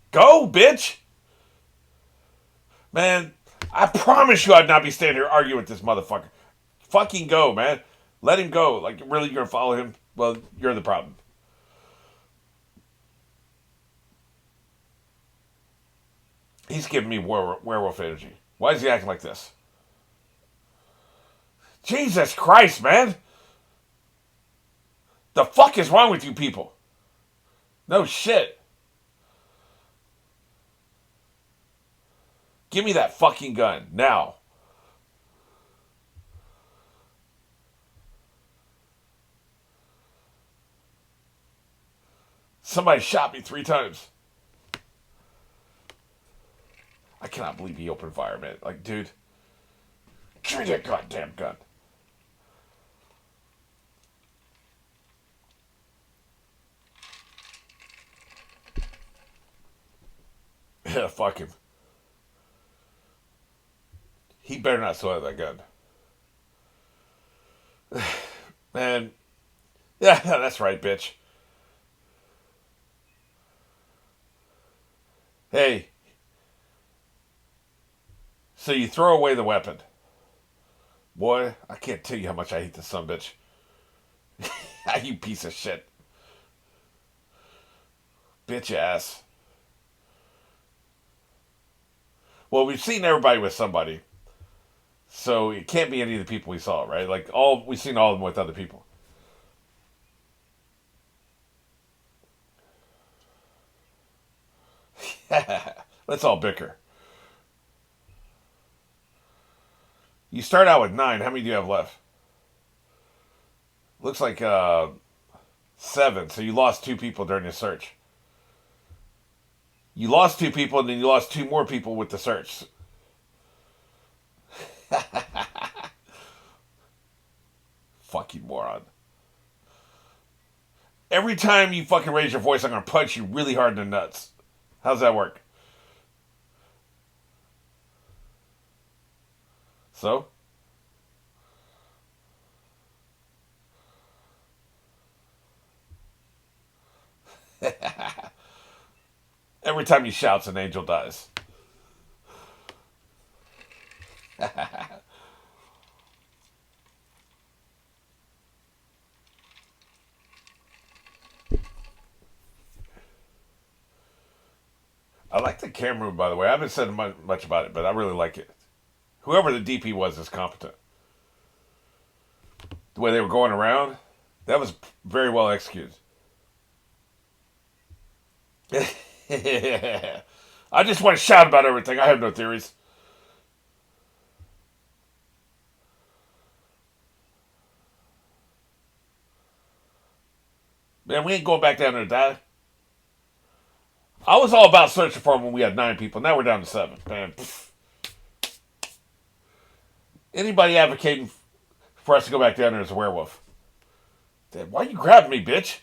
Go, bitch! Man, I promise you I'd not be standing here arguing with this motherfucker. Fucking go, man. Let him go. Like, really, you're going to follow him? Well, you're the problem. He's giving me werewolf energy. Why is he acting like this? Jesus Christ, man! The fuck is wrong with you people? No shit. Give me that fucking gun, now. Somebody shot me 3 times. I cannot believe he opened fire, man. Like, dude, give me that goddamn gun. Yeah, fuck him. He better not still have that gun. Man, yeah, that's right, bitch. Hey, so you throw away the weapon. Boy, I can't tell you how much I hate this son bitch. You piece of shit. Bitch ass. Well, we've seen everybody with somebody. So it can't be any of the people we saw, right? Like we've seen all of them with other people. Let's all bicker. You start out with 9. How many do you have left? Looks like 7. So you lost 2 people during the search. You lost 2 people, and then you lost 2 more people with the search. Fuck you, moron. Every time you fucking raise your voice, I'm gonna punch you really hard in the nuts. How's that work? So? Every time you shout, an angel dies. I like the camera room, by the way. I haven't said much about it, but I really like it. Whoever the DP was is competent. The way they were going around, that was very well executed. I just want to shout about everything. I have no theories. Man, we ain't going back down there to die. I was all about searching for him when we had 9 people. Now we're down to 7. Man, anybody advocating for us to go back down there is a werewolf. Damn, why you grabbing me, bitch?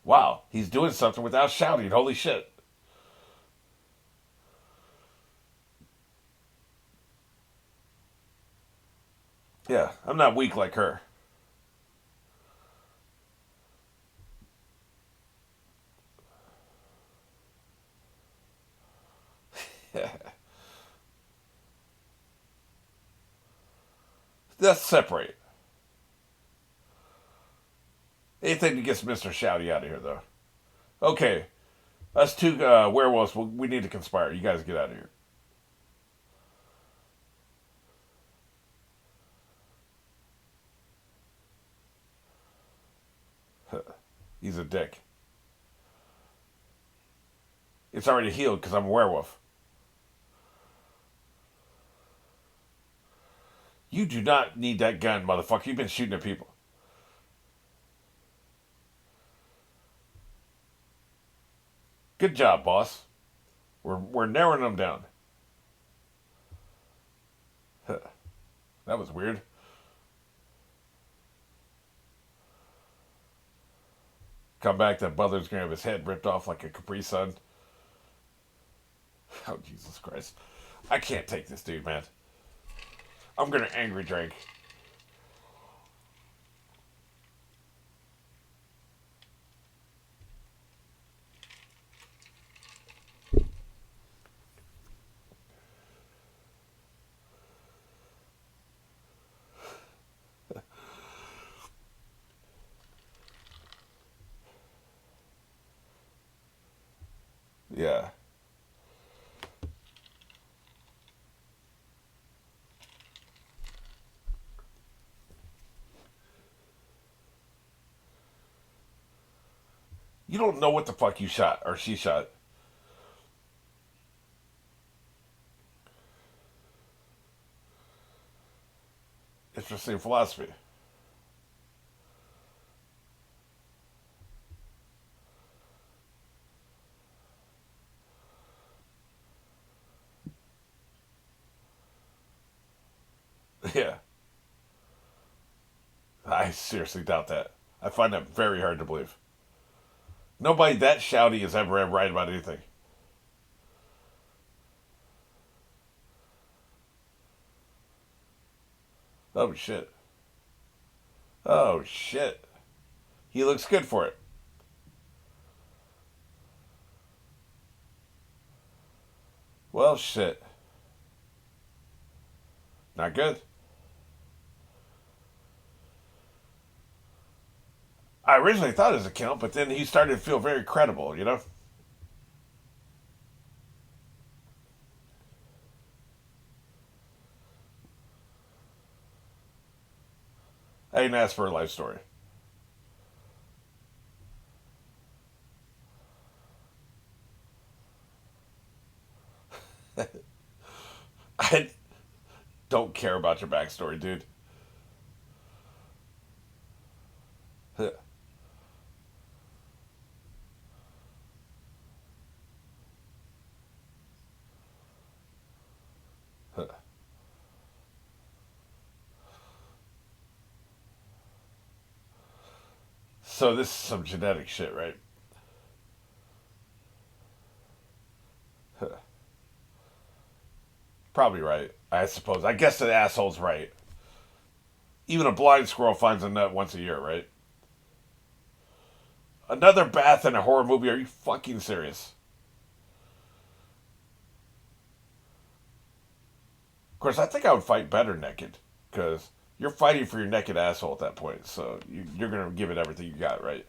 Wow, he's doing something without shouting. Holy shit. Yeah, I'm not weak like her. Let's separate. Anything that gets Mr. Shouty out of here, though. Okay, us 2 werewolves, we need to conspire. You guys get out of here. He's a dick. It's already healed because I'm a werewolf. You do not need that gun, motherfucker. You've been shooting at people. Good job, boss. We're narrowing them down. That was weird. Come back, that Butler's gonna have his head ripped off like a Capri Sun. Oh, Jesus Christ. I can't take this dude, man. I'm gonna angry drink. Yeah. You don't know what the fuck you shot or she shot. interesting philosophy. Yeah. I seriously doubt that. I find that very hard to believe. Nobody that shouty has ever right about anything. Oh shit. Oh shit. He looks good for it. Well, shit. Not good. I originally thought it was a count, but then he started to feel very credible, you know? I didn't ask for a life story. I don't care about your backstory, dude. So this is some genetic shit, right? Probably right. I suppose. I guess the asshole's right. Even a blind squirrel finds a nut once a year, right? Another bath in a horror movie? Are you fucking serious? Of course, I think I would fight better naked. Because you're fighting for your naked asshole at that point. So you're going to give it everything you got, right?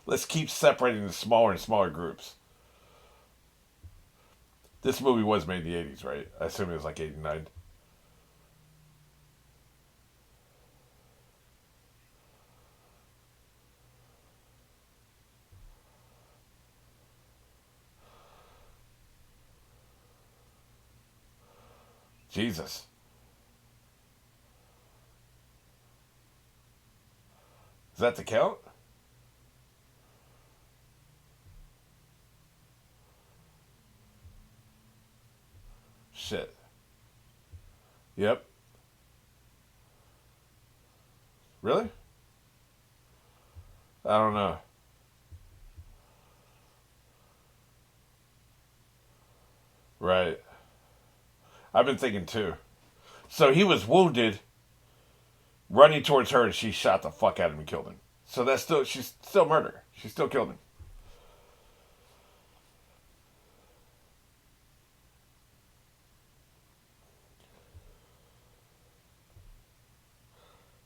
Let's keep separating the smaller and smaller groups. This movie was made in the 80s, right? I assume it was like 89. Jesus. Is that the count? Shit. Yep. Really? I don't know. Right. I've been thinking too. So he was wounded, running towards her, and she shot the fuck out of him and killed him. So that's still she's still murder. She still killed him.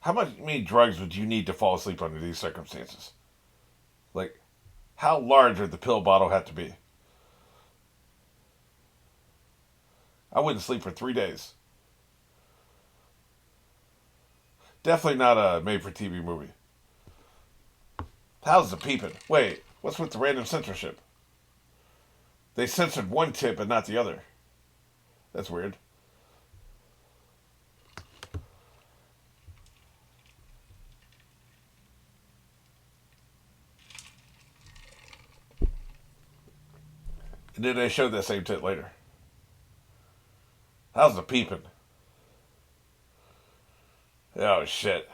How much many drugs would you need to fall asleep under these circumstances? Like, how large would the pill bottle have to be? I wouldn't sleep for 3 days. Definitely not a made-for-TV movie. How's the peeping? Wait, what's with the random censorship? They censored one tip but not the other. That's weird. And then they showed that same tit later. How's the peeping? Oh shit.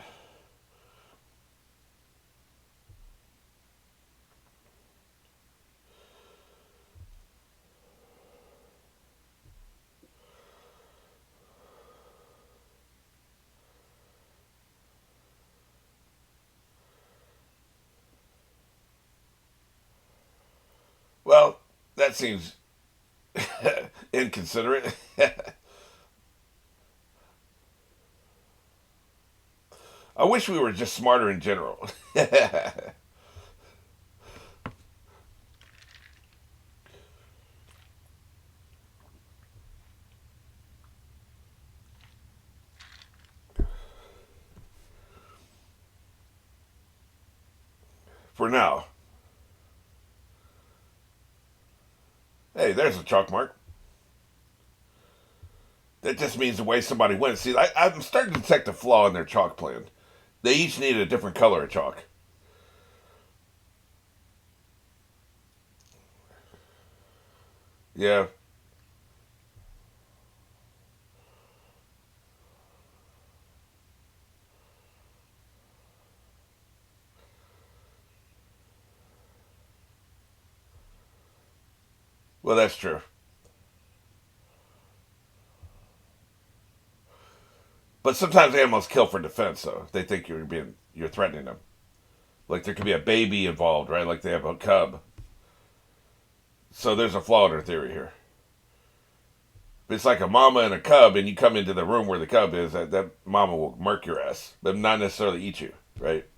Well, that seems inconsiderate. I wish we were just smarter in general. For now. Hey, there's a chalk mark. That just means the way somebody went. See, I'm starting to detect a flaw in their chalk plan. They each need a different color of chalk. Yeah. Well, that's true. But sometimes animals kill for defense, though. They think you're threatening them. Like there could be a baby involved, right? Like they have a cub. So there's a flaw in their theory here. It's like a mama and a cub, and you come into the room where the cub is. That mama will murk your ass, but not necessarily eat you, right?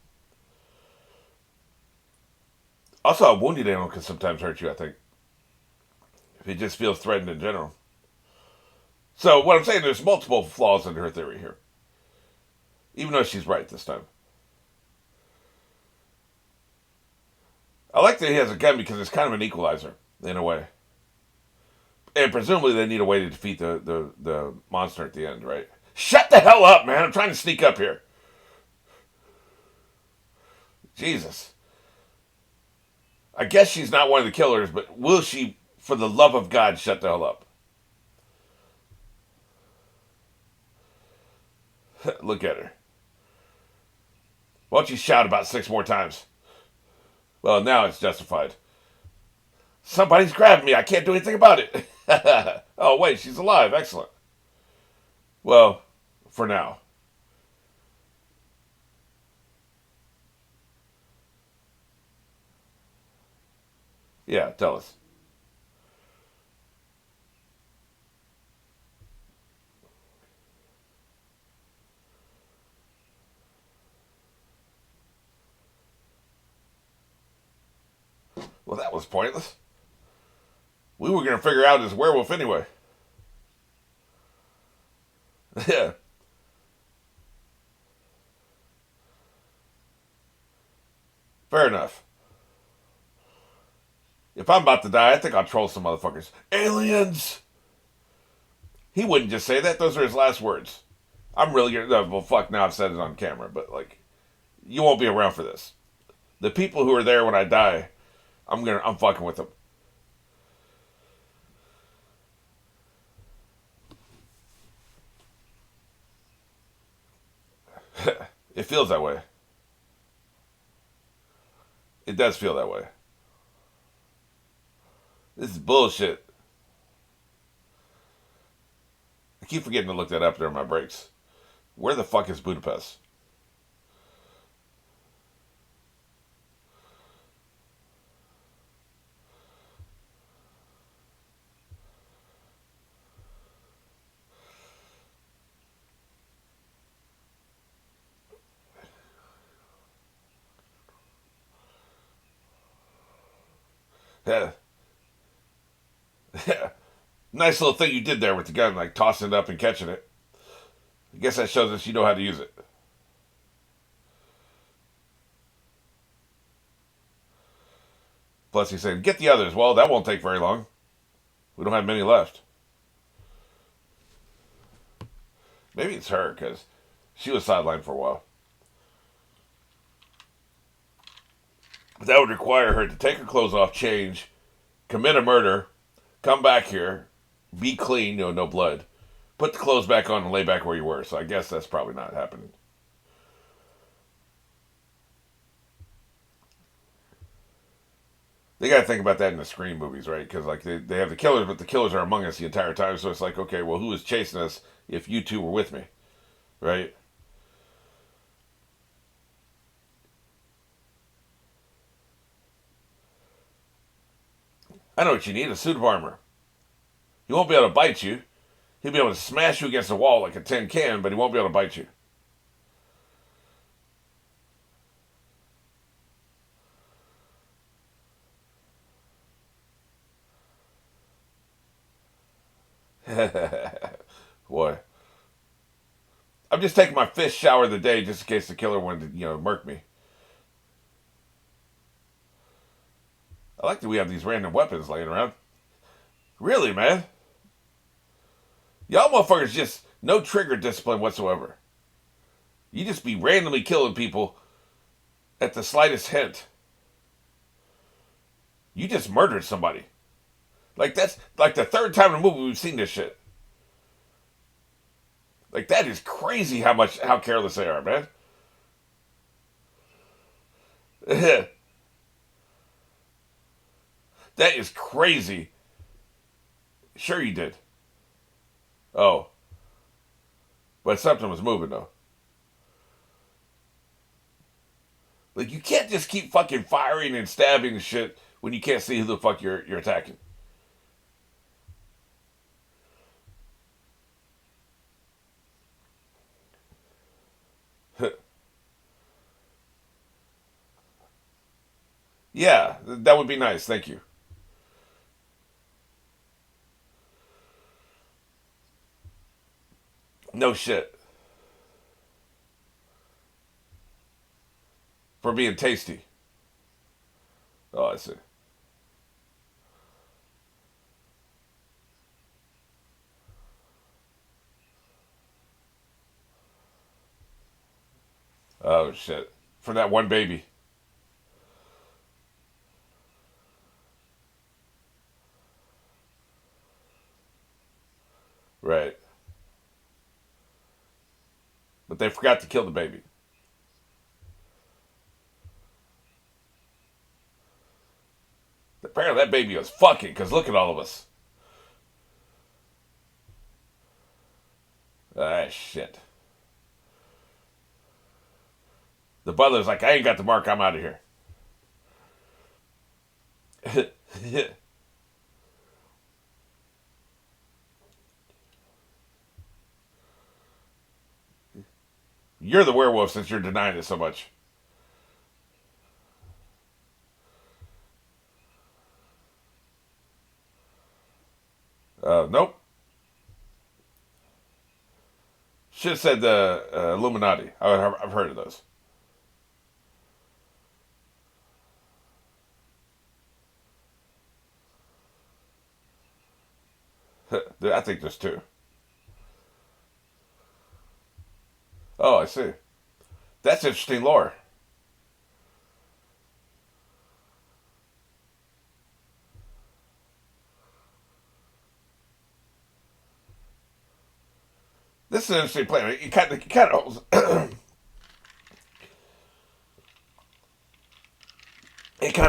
Also, a wounded animal can sometimes hurt you. I think if it just feels threatened in general. So what I'm saying, there's multiple flaws in her theory here, even though she's right this time. I like that he has a gun because it's kind of an equalizer in a way, and presumably they need a way to defeat the monster at the end, right? Shut the hell up, man! I'm trying to sneak up here. Jesus. I guess she's not one of the killers, but will she, for the love of God, shut the hell up? Look at her. Why don't you shout about 6 more times? Well, now it's justified. Somebody's grabbed me. I can't do anything about it. Oh, wait, she's alive. Excellent. Well, for now. Yeah, tell us. Well, that was pointless. We were going to figure out his werewolf anyway. Yeah, fair enough. If I'm about to die, I think I'll troll some motherfuckers. Aliens! He wouldn't just say that. Those are his last words. I'm really gonna. No, well, fuck. Now I've said it on camera, but like, you won't be around for this. The people who are there when I die, I'm fucking with them. It feels that way. It does feel that way. This is bullshit. I keep forgetting to look that up during my breaks. Where the fuck is Budapest? Yeah. Yeah. Nice little thing you did there with the gun, like tossing it up and catching it. I guess that shows us you know how to use it. Plus, he said, get the others. Well, that won't take very long. We don't have many left. Maybe it's her, because she was sidelined for a while. But that would require her to take her clothes off, change, commit a murder, come back here, be clean, no blood, put the clothes back on and lay back where you were. So I guess that's probably not happening. They got to think about that in the Scream movies, right? Because like they have the killers, but the killers are among us the entire time. So it's like, okay, well, who was chasing us if you two were with me, right? I know what you need: a suit of armor. He won't be able to bite you. He'll be able to smash you against the wall like a tin can, but he won't be able to bite you. Boy, I'm just taking my fifth shower of the day just in case the killer wanted to, murk me. I like that we have these random weapons laying around. Really, man? Y'all motherfuckers just no trigger discipline whatsoever. You just be randomly killing people at the slightest hint. You just murdered somebody. Like that's like the third time in the movie we've seen this shit. Like that is crazy how careless they are, man. That is crazy. Sure you did. Oh, but something was moving though. Like you can't just keep fucking firing and stabbing and shit when you can't see who the fuck you're attacking. Yeah, that would be nice. Thank you. No shit. For being tasty. Oh, I see. Oh shit. For that one baby. Right. But they forgot to kill the baby. Apparently that baby was fucking, because look at all of us. Ah, shit. The butler's like, I ain't got the mark, I'm out of here. You're the werewolf since you're denying it so much. Nope. Should have said the Illuminati. I've heard of those. I think there's two. Oh, I see. That's interesting lore. This is an interesting plan. It kind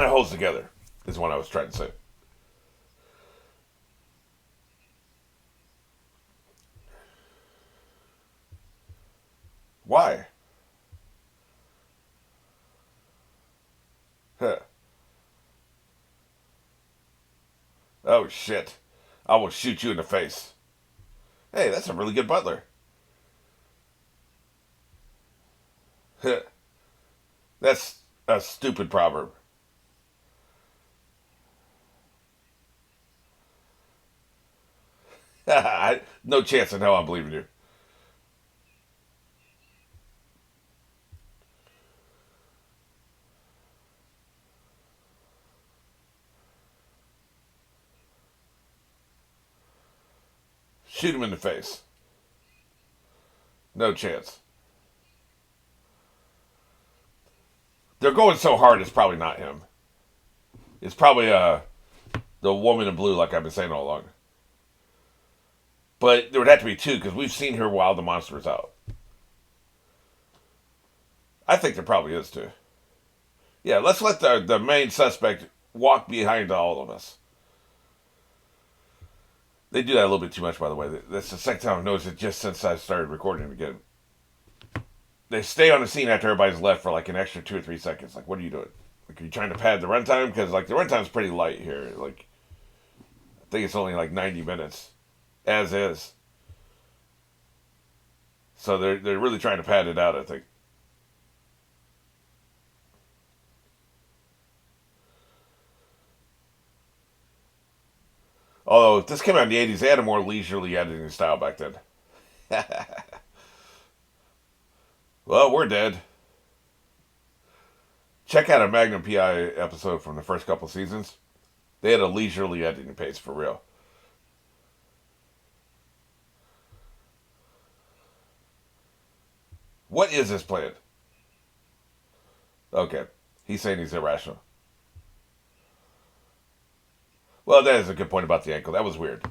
of holds together. Is what I was trying to say. Why? Huh. Oh shit! I will shoot you in the face. Hey, that's a really good butler. Huh. That's a stupid proverb. No chance in hell I'm believing you. Shoot him in the face. No chance. They're going so hard. It's probably not him. It's probably the woman in blue, like I've been saying all along. But there would have to be two because we've seen her while the monster was out. I think there probably is two. Yeah, let's let the main suspect walk behind all of us. They do that a little bit too much, by the way. That's the second time I've noticed it just since I started recording again. They stay on the scene after everybody's left for like an extra 2 or 3 seconds. Like, what are you doing? Like, are you trying to pad the runtime? Because like the runtime's pretty light here. Like, I think it's only like 90 minutes, as is. So they're really trying to pad it out. I think. Although if this came out in the 80s, they had a more leisurely editing style back then. Well, we're dead. Check out a Magnum PI episode from the first couple seasons. They had a leisurely editing pace for real. What is his plan? Okay. He's saying he's irrational. Well, that is a good point about the ankle. That was weird.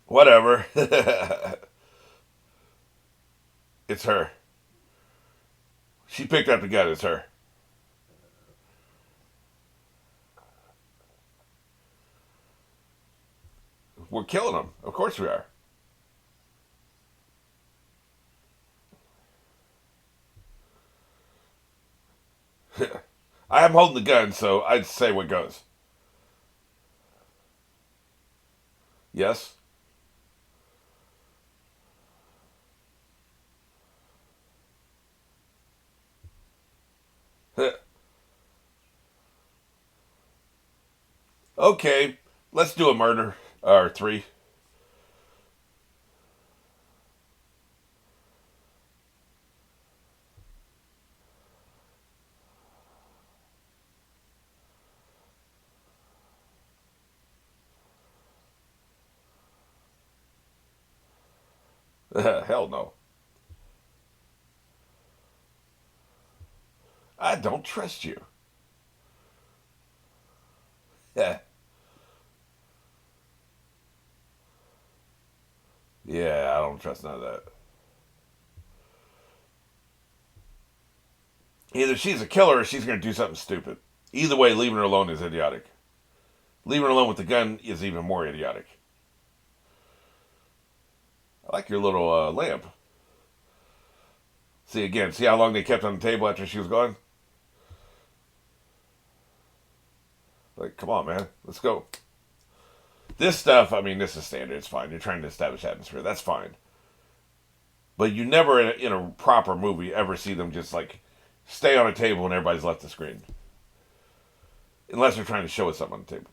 Whatever. It's her. She picked up the gun. It's her. We're killing them. Of course we are. I am holding the gun, so I'd say what goes. Yes? Okay, let's do a murder. Or three. Hell no. I don't trust you. Yeah. Yeah, I don't trust none of that. Either she's a killer or she's going to do something stupid. Either way, leaving her alone is idiotic. Leaving her alone with the gun is even more idiotic. I like your little lamp. See again, see how long they kept on the table after she was gone? Like, come on, man. Let's go. This stuff, I mean, this is standard. It's fine. You're trying to establish atmosphere. That's fine. But you never, in a proper movie, ever see them just, like, stay on a table and everybody's left the screen. Unless they're trying to show us something on the table.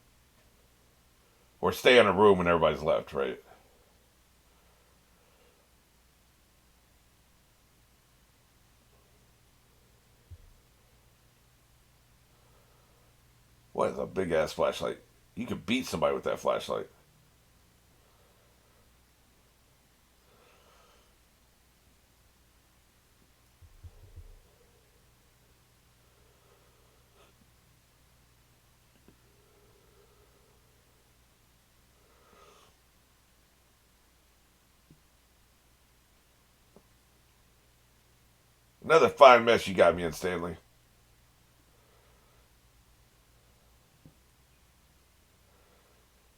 Or stay in a room and everybody's left, right? What is a big ass flashlight? You could beat somebody with that flashlight. Another fine mess you got me in, Stanley.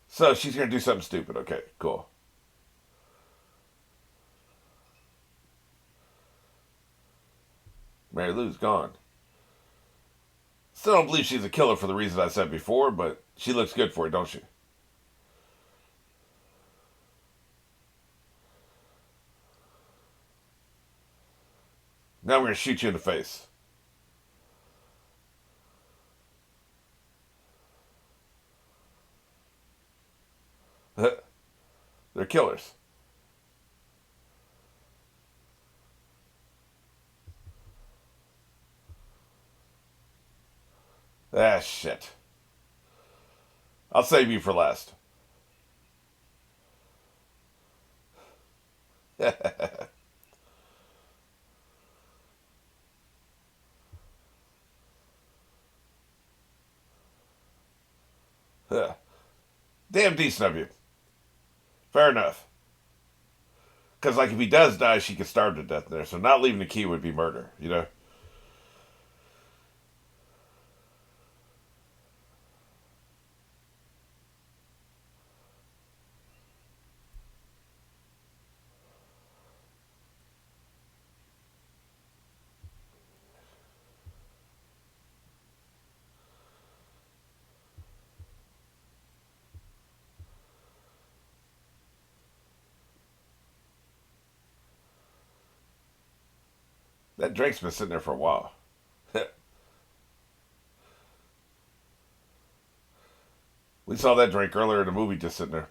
So she's gonna do something stupid. Okay, cool. Mary Lou's gone. Still don't believe she's a killer for the reasons I said before, but she looks good for it, don't she? Now I'm gonna shoot you in the face. They're killers. Ah, shit. I'll save you for last. Damn decent of you. Fair enough. Because, like, if he does die, she could starve to death there. So not leaving the key would be murder, you know? That drink's been sitting there for a while. We We saw that drink earlier in the movie just sitting there.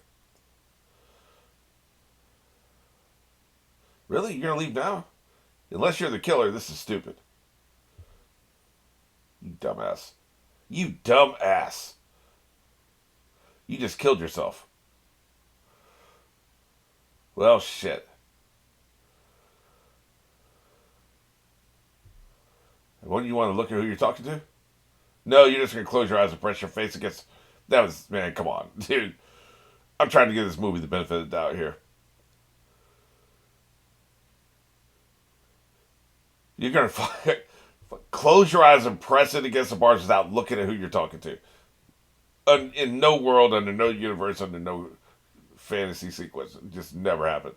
Really? You're going to leave now? Unless you're the killer, this is stupid. You dumbass. You dumbass. You just killed yourself. Well, shit. Wouldn't you want to look at who you're talking to? No, you're just going to close your eyes and press your face against... That was... Man, come on. Dude, I'm trying to give this movie the benefit of the doubt here. You're going to close your eyes and press it against the bars without looking at who you're talking to. In no world, under no universe, under no fantasy sequence. It just never happened.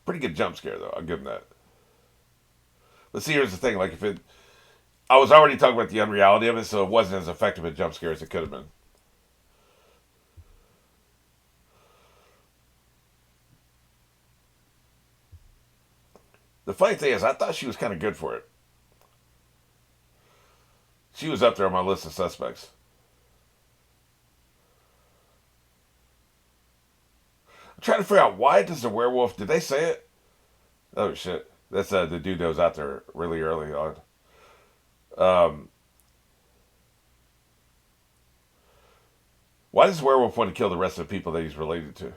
Pretty good jump scare, though. I'll give him that. But see, here's the thing. Like, if it... I was already talking about the unreality of it, so it wasn't as effective a jump scare as it could have been. The funny thing is, I thought she was kind of good for it. She was up there on my list of suspects. I'm trying to figure out, why does the werewolf... Did they say it? Oh, shit. That's the dude that was out there really early on. Why does the werewolf want to kill the rest of the people that he's related to?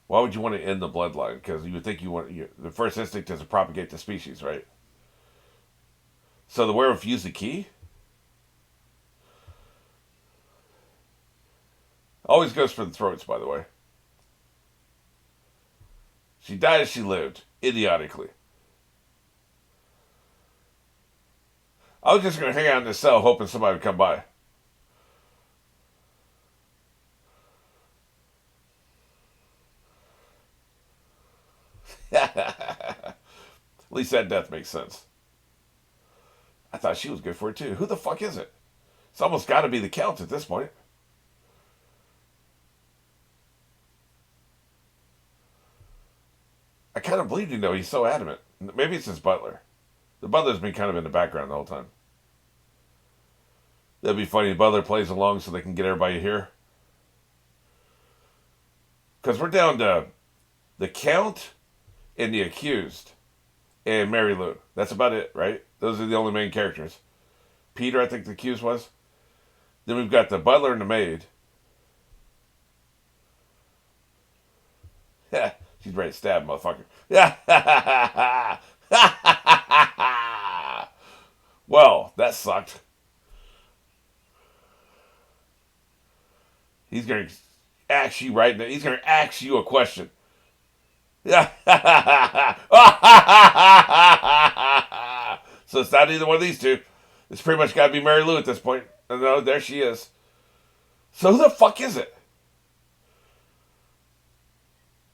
Why would you want to end the bloodline? Because you would think the first instinct is to propagate the species, right? So the werewolf used the key? Always goes for the throats, by the way. She died as she lived, idiotically. I was just going to hang out in the cell hoping somebody would come by. At least that death makes sense. I thought she was good for it too. Who the fuck is it? It's almost got to be the Count at this point. I kind of believed him though. He's so adamant. Maybe it's his butler. The butler's been kind of in the background the whole time. That'd be funny. The butler plays along so they can get everybody here. Because we're down to the Count and the accused and Mary Lou. That's about it, right? Those are the only main characters. Peter, I think the accused was. Then we've got the butler and the maid. Yeah, she's ready to stab, motherfucker. Yeah. Well, that sucked. He's going to ask you right now. He's going to ask you a question. Yeah. So it's not either one of these two. It's pretty much got to be Mary Lou at this point. No, there she is. So who the fuck is it?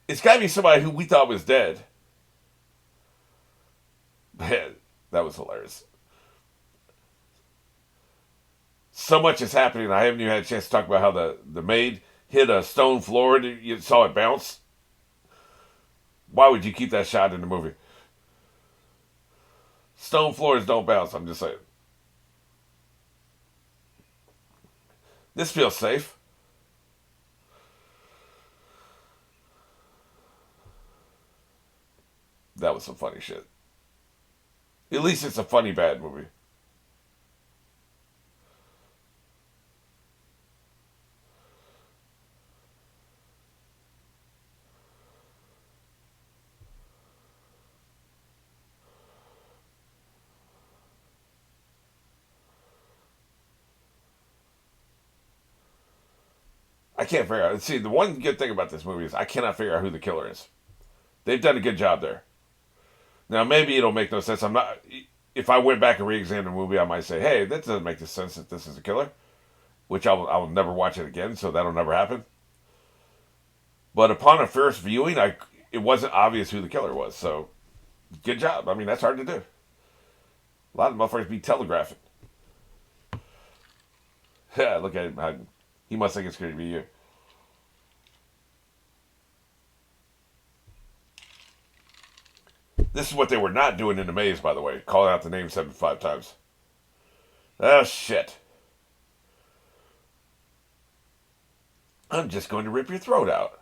It's got to be somebody who we thought was dead. Man, that was hilarious. So much is happening. I haven't even had a chance to talk about how the maid hit a stone floor and you saw it bounce. Why would you keep that shot in the movie? Stone floors don't bounce, I'm just saying. This feels safe. That was some funny shit. At least it's a funny bad movie. I can't figure out. See, the one good thing about this movie is I cannot figure out who the killer is. They've done a good job there. Now, maybe it'll make no sense. I'm not. If I went back and re-examined the movie, I might say, "Hey, that doesn't make the sense that this is a killer," which I will never watch it again, so that'll never happen. But upon a first viewing, it wasn't obvious who the killer was. So, good job. I mean, that's hard to do. A lot of motherfuckers be telegraphing. Yeah, look at him. He must think it's going to be you. This is what they were not doing in the maze, by the way. Calling out the name 75 times. Oh, shit. I'm just going to rip your throat out.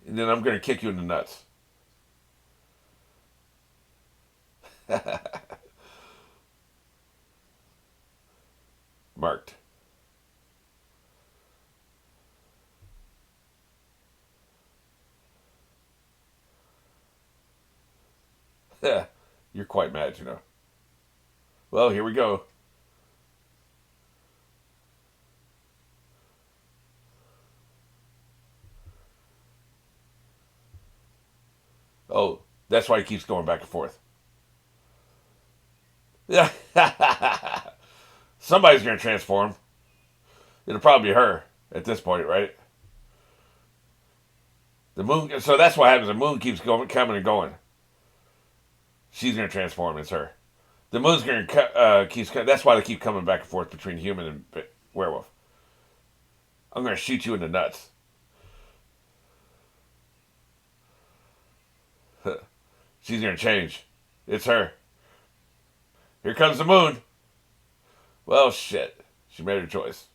And then I'm going to kick you in the nuts. Marked. You're quite mad, you know. Well, here we go. Oh, that's why he keeps going back and forth. Yeah. Somebody's going to transform. It'll probably be her at this point, right? The moon. So that's what happens. The moon keeps going, coming and going. She's going to transform. It's her. The moon's going to keeps. That's why they keep coming back and forth between human and werewolf. I'm going to shoot you in the nuts. She's going to change. It's her. Here comes the moon. Well, shit. She made her choice.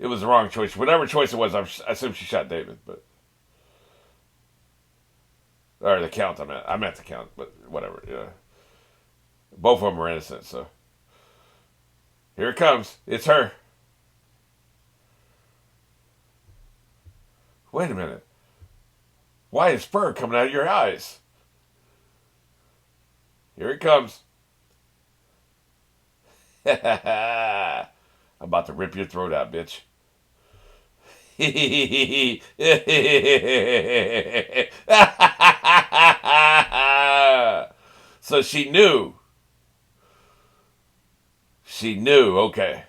It was the wrong choice. Whatever choice it was, I assume she shot David, but or the count. I meant the count, but whatever. Yeah, both of them are innocent. So here it comes. It's her. Wait a minute. Why is fur coming out of your eyes? Here it comes. I'm about to rip your throat out, bitch. So she knew. She knew. Okay.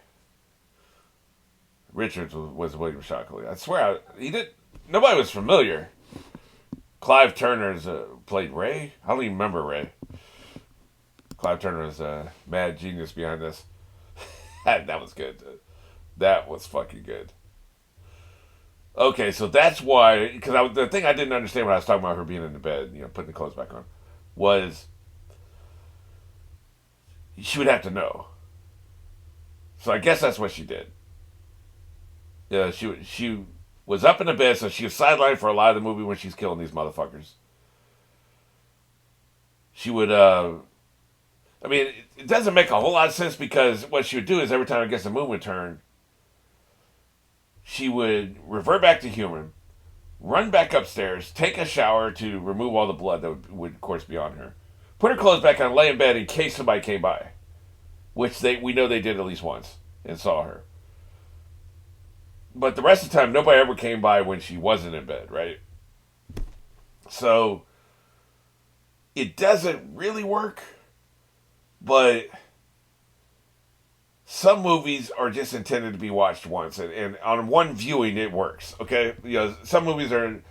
Richards was William Shockley. I swear, he did. Nobody was familiar. Clive Turner's played Ray. I don't even remember Ray. Clive Turner is a mad genius behind this. That was good. That was fucking good. Okay, so that's why. Because the thing I didn't understand when I was talking about her being in the bed, putting the clothes back on, was she would have to know. So I guess that's what she did. Yeah, she was up in the bed, so she was sidelined for a lot of the movie when she's killing these motherfuckers. She would. I mean, it doesn't make a whole lot of sense because what she would do is every time I guess the moon would turn, she would revert back to human, run back upstairs, take a shower to remove all the blood that would of course, be on her, put her clothes back on, lay in bed in case somebody came by, which we know they did at least once and saw her. But the rest of the time, nobody ever came by when she wasn't in bed, right? So it doesn't really work, but some movies are just intended to be watched once, and on one viewing it works. Okay, some movies are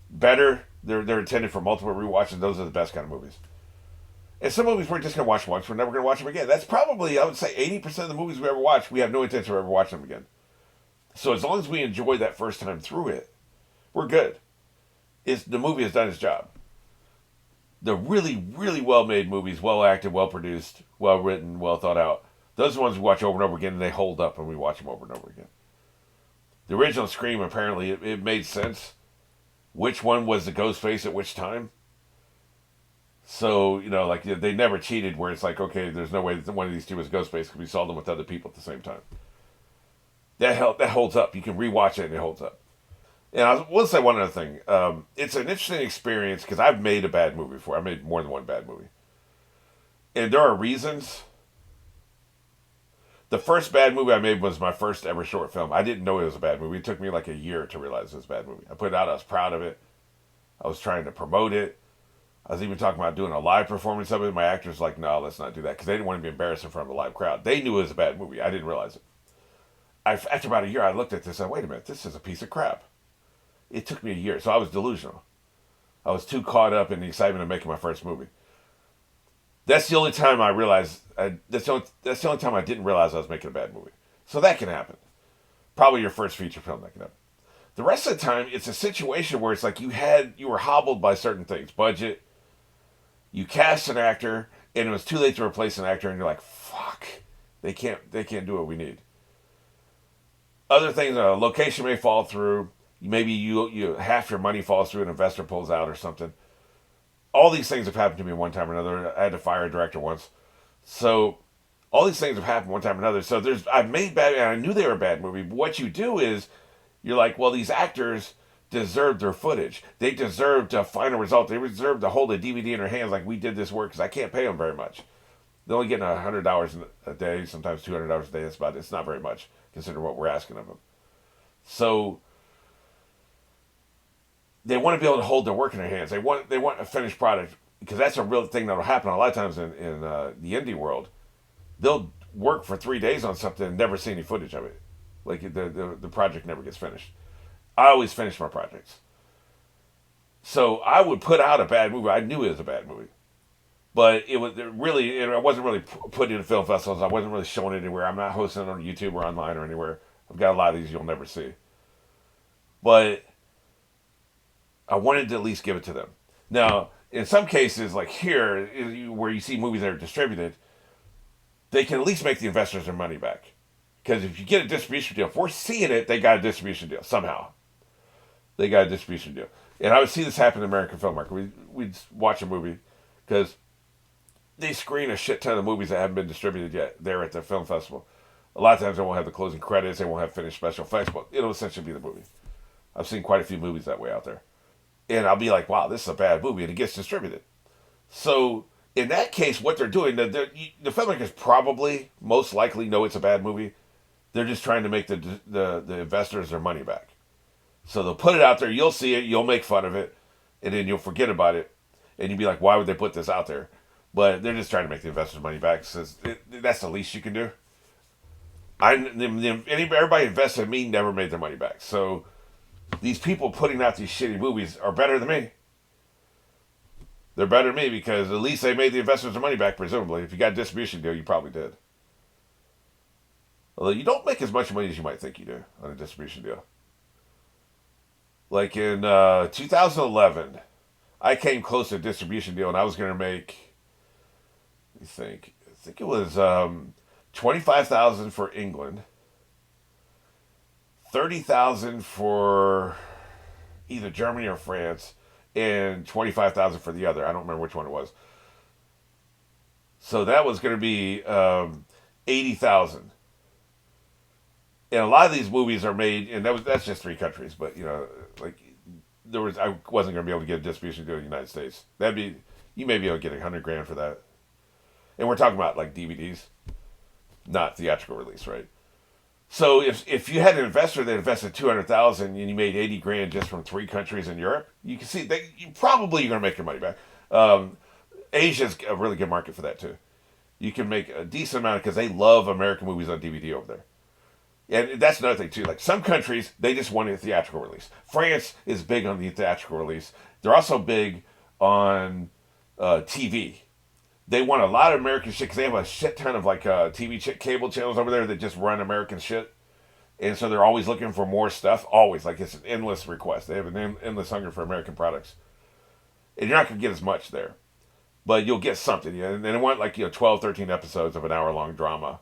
better. They're intended for multiple rewatches. Those are the best kind of movies. And some movies we're just gonna watch once. We're never gonna watch them again. That's probably, I would say, 80% of the movies we ever watch. We have no intention of ever watching them again. So as long as we enjoy that first time through it, we're good. The movie has done its job. The really, really well-made movies, well-acted, well-produced, well-written, well-thought out, those are the ones we watch over and over again, and they hold up when we watch them over and over again. The original Scream, apparently, it made sense. Which one was the ghost face at which time? So, like, they never cheated where it's like, okay, there's no way that one of these two was Ghostface because we saw them with other people at the same time. That holds up. You can rewatch it and it holds up. And I will say one other thing. It's an interesting experience because I've made a bad movie before. I made more than one bad movie. And there are reasons. The first bad movie I made was my first ever short film. I didn't know it was a bad movie. It took me like a year to realize it was a bad movie. I put it out. I was proud of it. I was trying to promote it. I was even talking about doing a live performance of it. My actors were like, no, let's not do that because they didn't want to be embarrassed in front of a live crowd. They knew it was a bad movie. I didn't realize it. After about a year, I looked at this and said, wait a minute, this is a piece of crap. It took me a year, so I was delusional. I was too caught up in the excitement of making my first movie. That's the only time I realized. That's the only time I didn't realize I was making a bad movie. So that can happen. Probably your first feature film, that can happen. The rest of the time, it's a situation where it's like you were hobbled by certain things, budget, You cast an actor, and it was too late to replace an actor, and you're like, fuck, they can't do what we need. Other things, a location may fall through. Maybe you half your money falls through, an investor pulls out or something. All these things have happened to me one time or another. I had to fire a director once. So all these things have happened one time or another. So I've made bad, and I knew they were a bad movie. But what you do is you're like, well, these actors deserve their footage. They deserve to find a result. They deserve to hold a DVD in their hands like we did this work because I can't pay them very much. They're only getting $100 a day, sometimes $200 a day. That's about it. It's not very much considering what we're asking of them. So they want to be able to hold their work in their hands. They want a finished product because that's a real thing that'll happen a lot of times in the indie world. They'll work for 3 days on something and never see any footage of it. Like the project never gets finished. I always finish my projects. So I would put out a bad movie. I knew it was a bad movie, but I wasn't really putting it in film festivals. I wasn't really showing it anywhere. I'm not hosting it on YouTube or online or anywhere. I've got a lot of these you'll never see. But I wanted to at least give it to them. Now, in some cases, like here, where you see movies that are distributed, they can at least make the investors their money back. Because if you get a distribution deal, if we're seeing it, they got a distribution deal somehow. They got a distribution deal. And I would see this happen in the American film market. We'd watch a movie because they screen a shit ton of movies that haven't been distributed yet there at the film festival. A lot of times they won't have the closing credits, they won't have finished special effects, but it'll essentially be the movie. I've seen quite a few movies that way out there. And I'll be like, wow, this is a bad movie, and it gets distributed. So in that case, what they're doing, the filmmakers probably most likely know it's a bad movie. They're just trying to make the investors their money back. So they'll put it out there, you'll see it, you'll make fun of it, and then you'll forget about it, and you'll be like, why would they put this out there? But they're just trying to make the investors money back. So that's the least you can do. Everybody invested in me never made their money back. So these people putting out these shitty movies are better than me. They're better than me because at least they made the investors their money back, presumably. If you got a distribution deal, you probably did. Although you don't make as much money as you might think you do on a distribution deal. Like in 2011, I came close to a distribution deal, and I was going to make, I think it was 25,000 for England, 30,000 for either Germany or France, and 25,000 for the other. I don't remember which one it was. So that was going to be 80,000. And a lot of these movies are made, and that's just 3 countries. But like I wasn't going to be able to get a distribution deal in the United States. You may be able to get $100,000 for that. And we're talking about like DVDs, not theatrical release, right? So if you had an investor that invested 200,000 and you made 80,000 just from 3 countries in Europe, you can see that you're going to make your money back. Asia's a really good market for that too. You can make a decent amount because they love American movies on DVD over there. And that's another thing too. Like some countries, they just want a theatrical release. France is big on the theatrical release. They're also big on TV. They want a lot of American shit because they have a shit ton of like cable channels over there that just run American shit, and so they're always looking for more stuff. Always, like it's an endless request. They have an endless hunger for American products, and you're not gonna get as much there, but you'll get something. And they want like 12, 13 episodes of an hour long drama.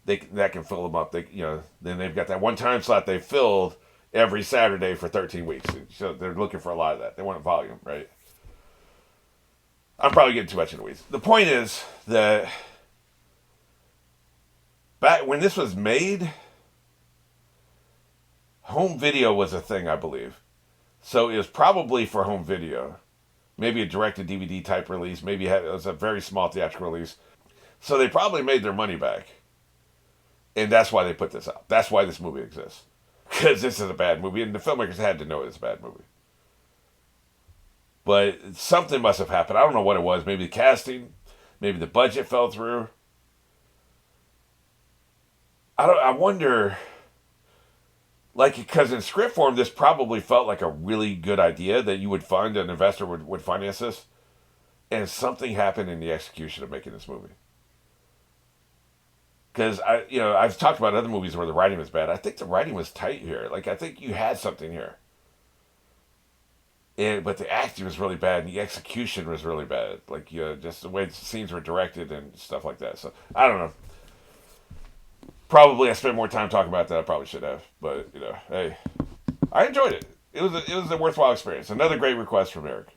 That can fill them up. Then they've got that one time slot they filled every Saturday for 13 weeks. So they're looking for a lot of that. They want volume, right? I'm probably getting too much into the weeds. The point is that back when this was made, home video was a thing, I believe. So it was probably for home video. Maybe a direct-to-DVD type release. Maybe it was a very small theatrical release. So they probably made their money back. And that's why they put this out. That's why this movie exists. Because this is a bad movie, and the filmmakers had to know it's a bad movie. But something must have happened. I don't know what it was. Maybe the casting. Maybe the budget fell through. I wonder, like, because in script form, this probably felt like a really good idea that you would fund, an investor would finance this. And something happened in the execution of making this movie. Because I've talked about other movies where the writing was bad. I think the writing was tight here. Like I think you had something here. but the acting was really bad and the execution was really bad. Like, just the way the scenes were directed and stuff like that. So I don't know. Probably I spent more time talking about that. I probably should have, but hey, I enjoyed it. It was a worthwhile experience. Another great request from Eric.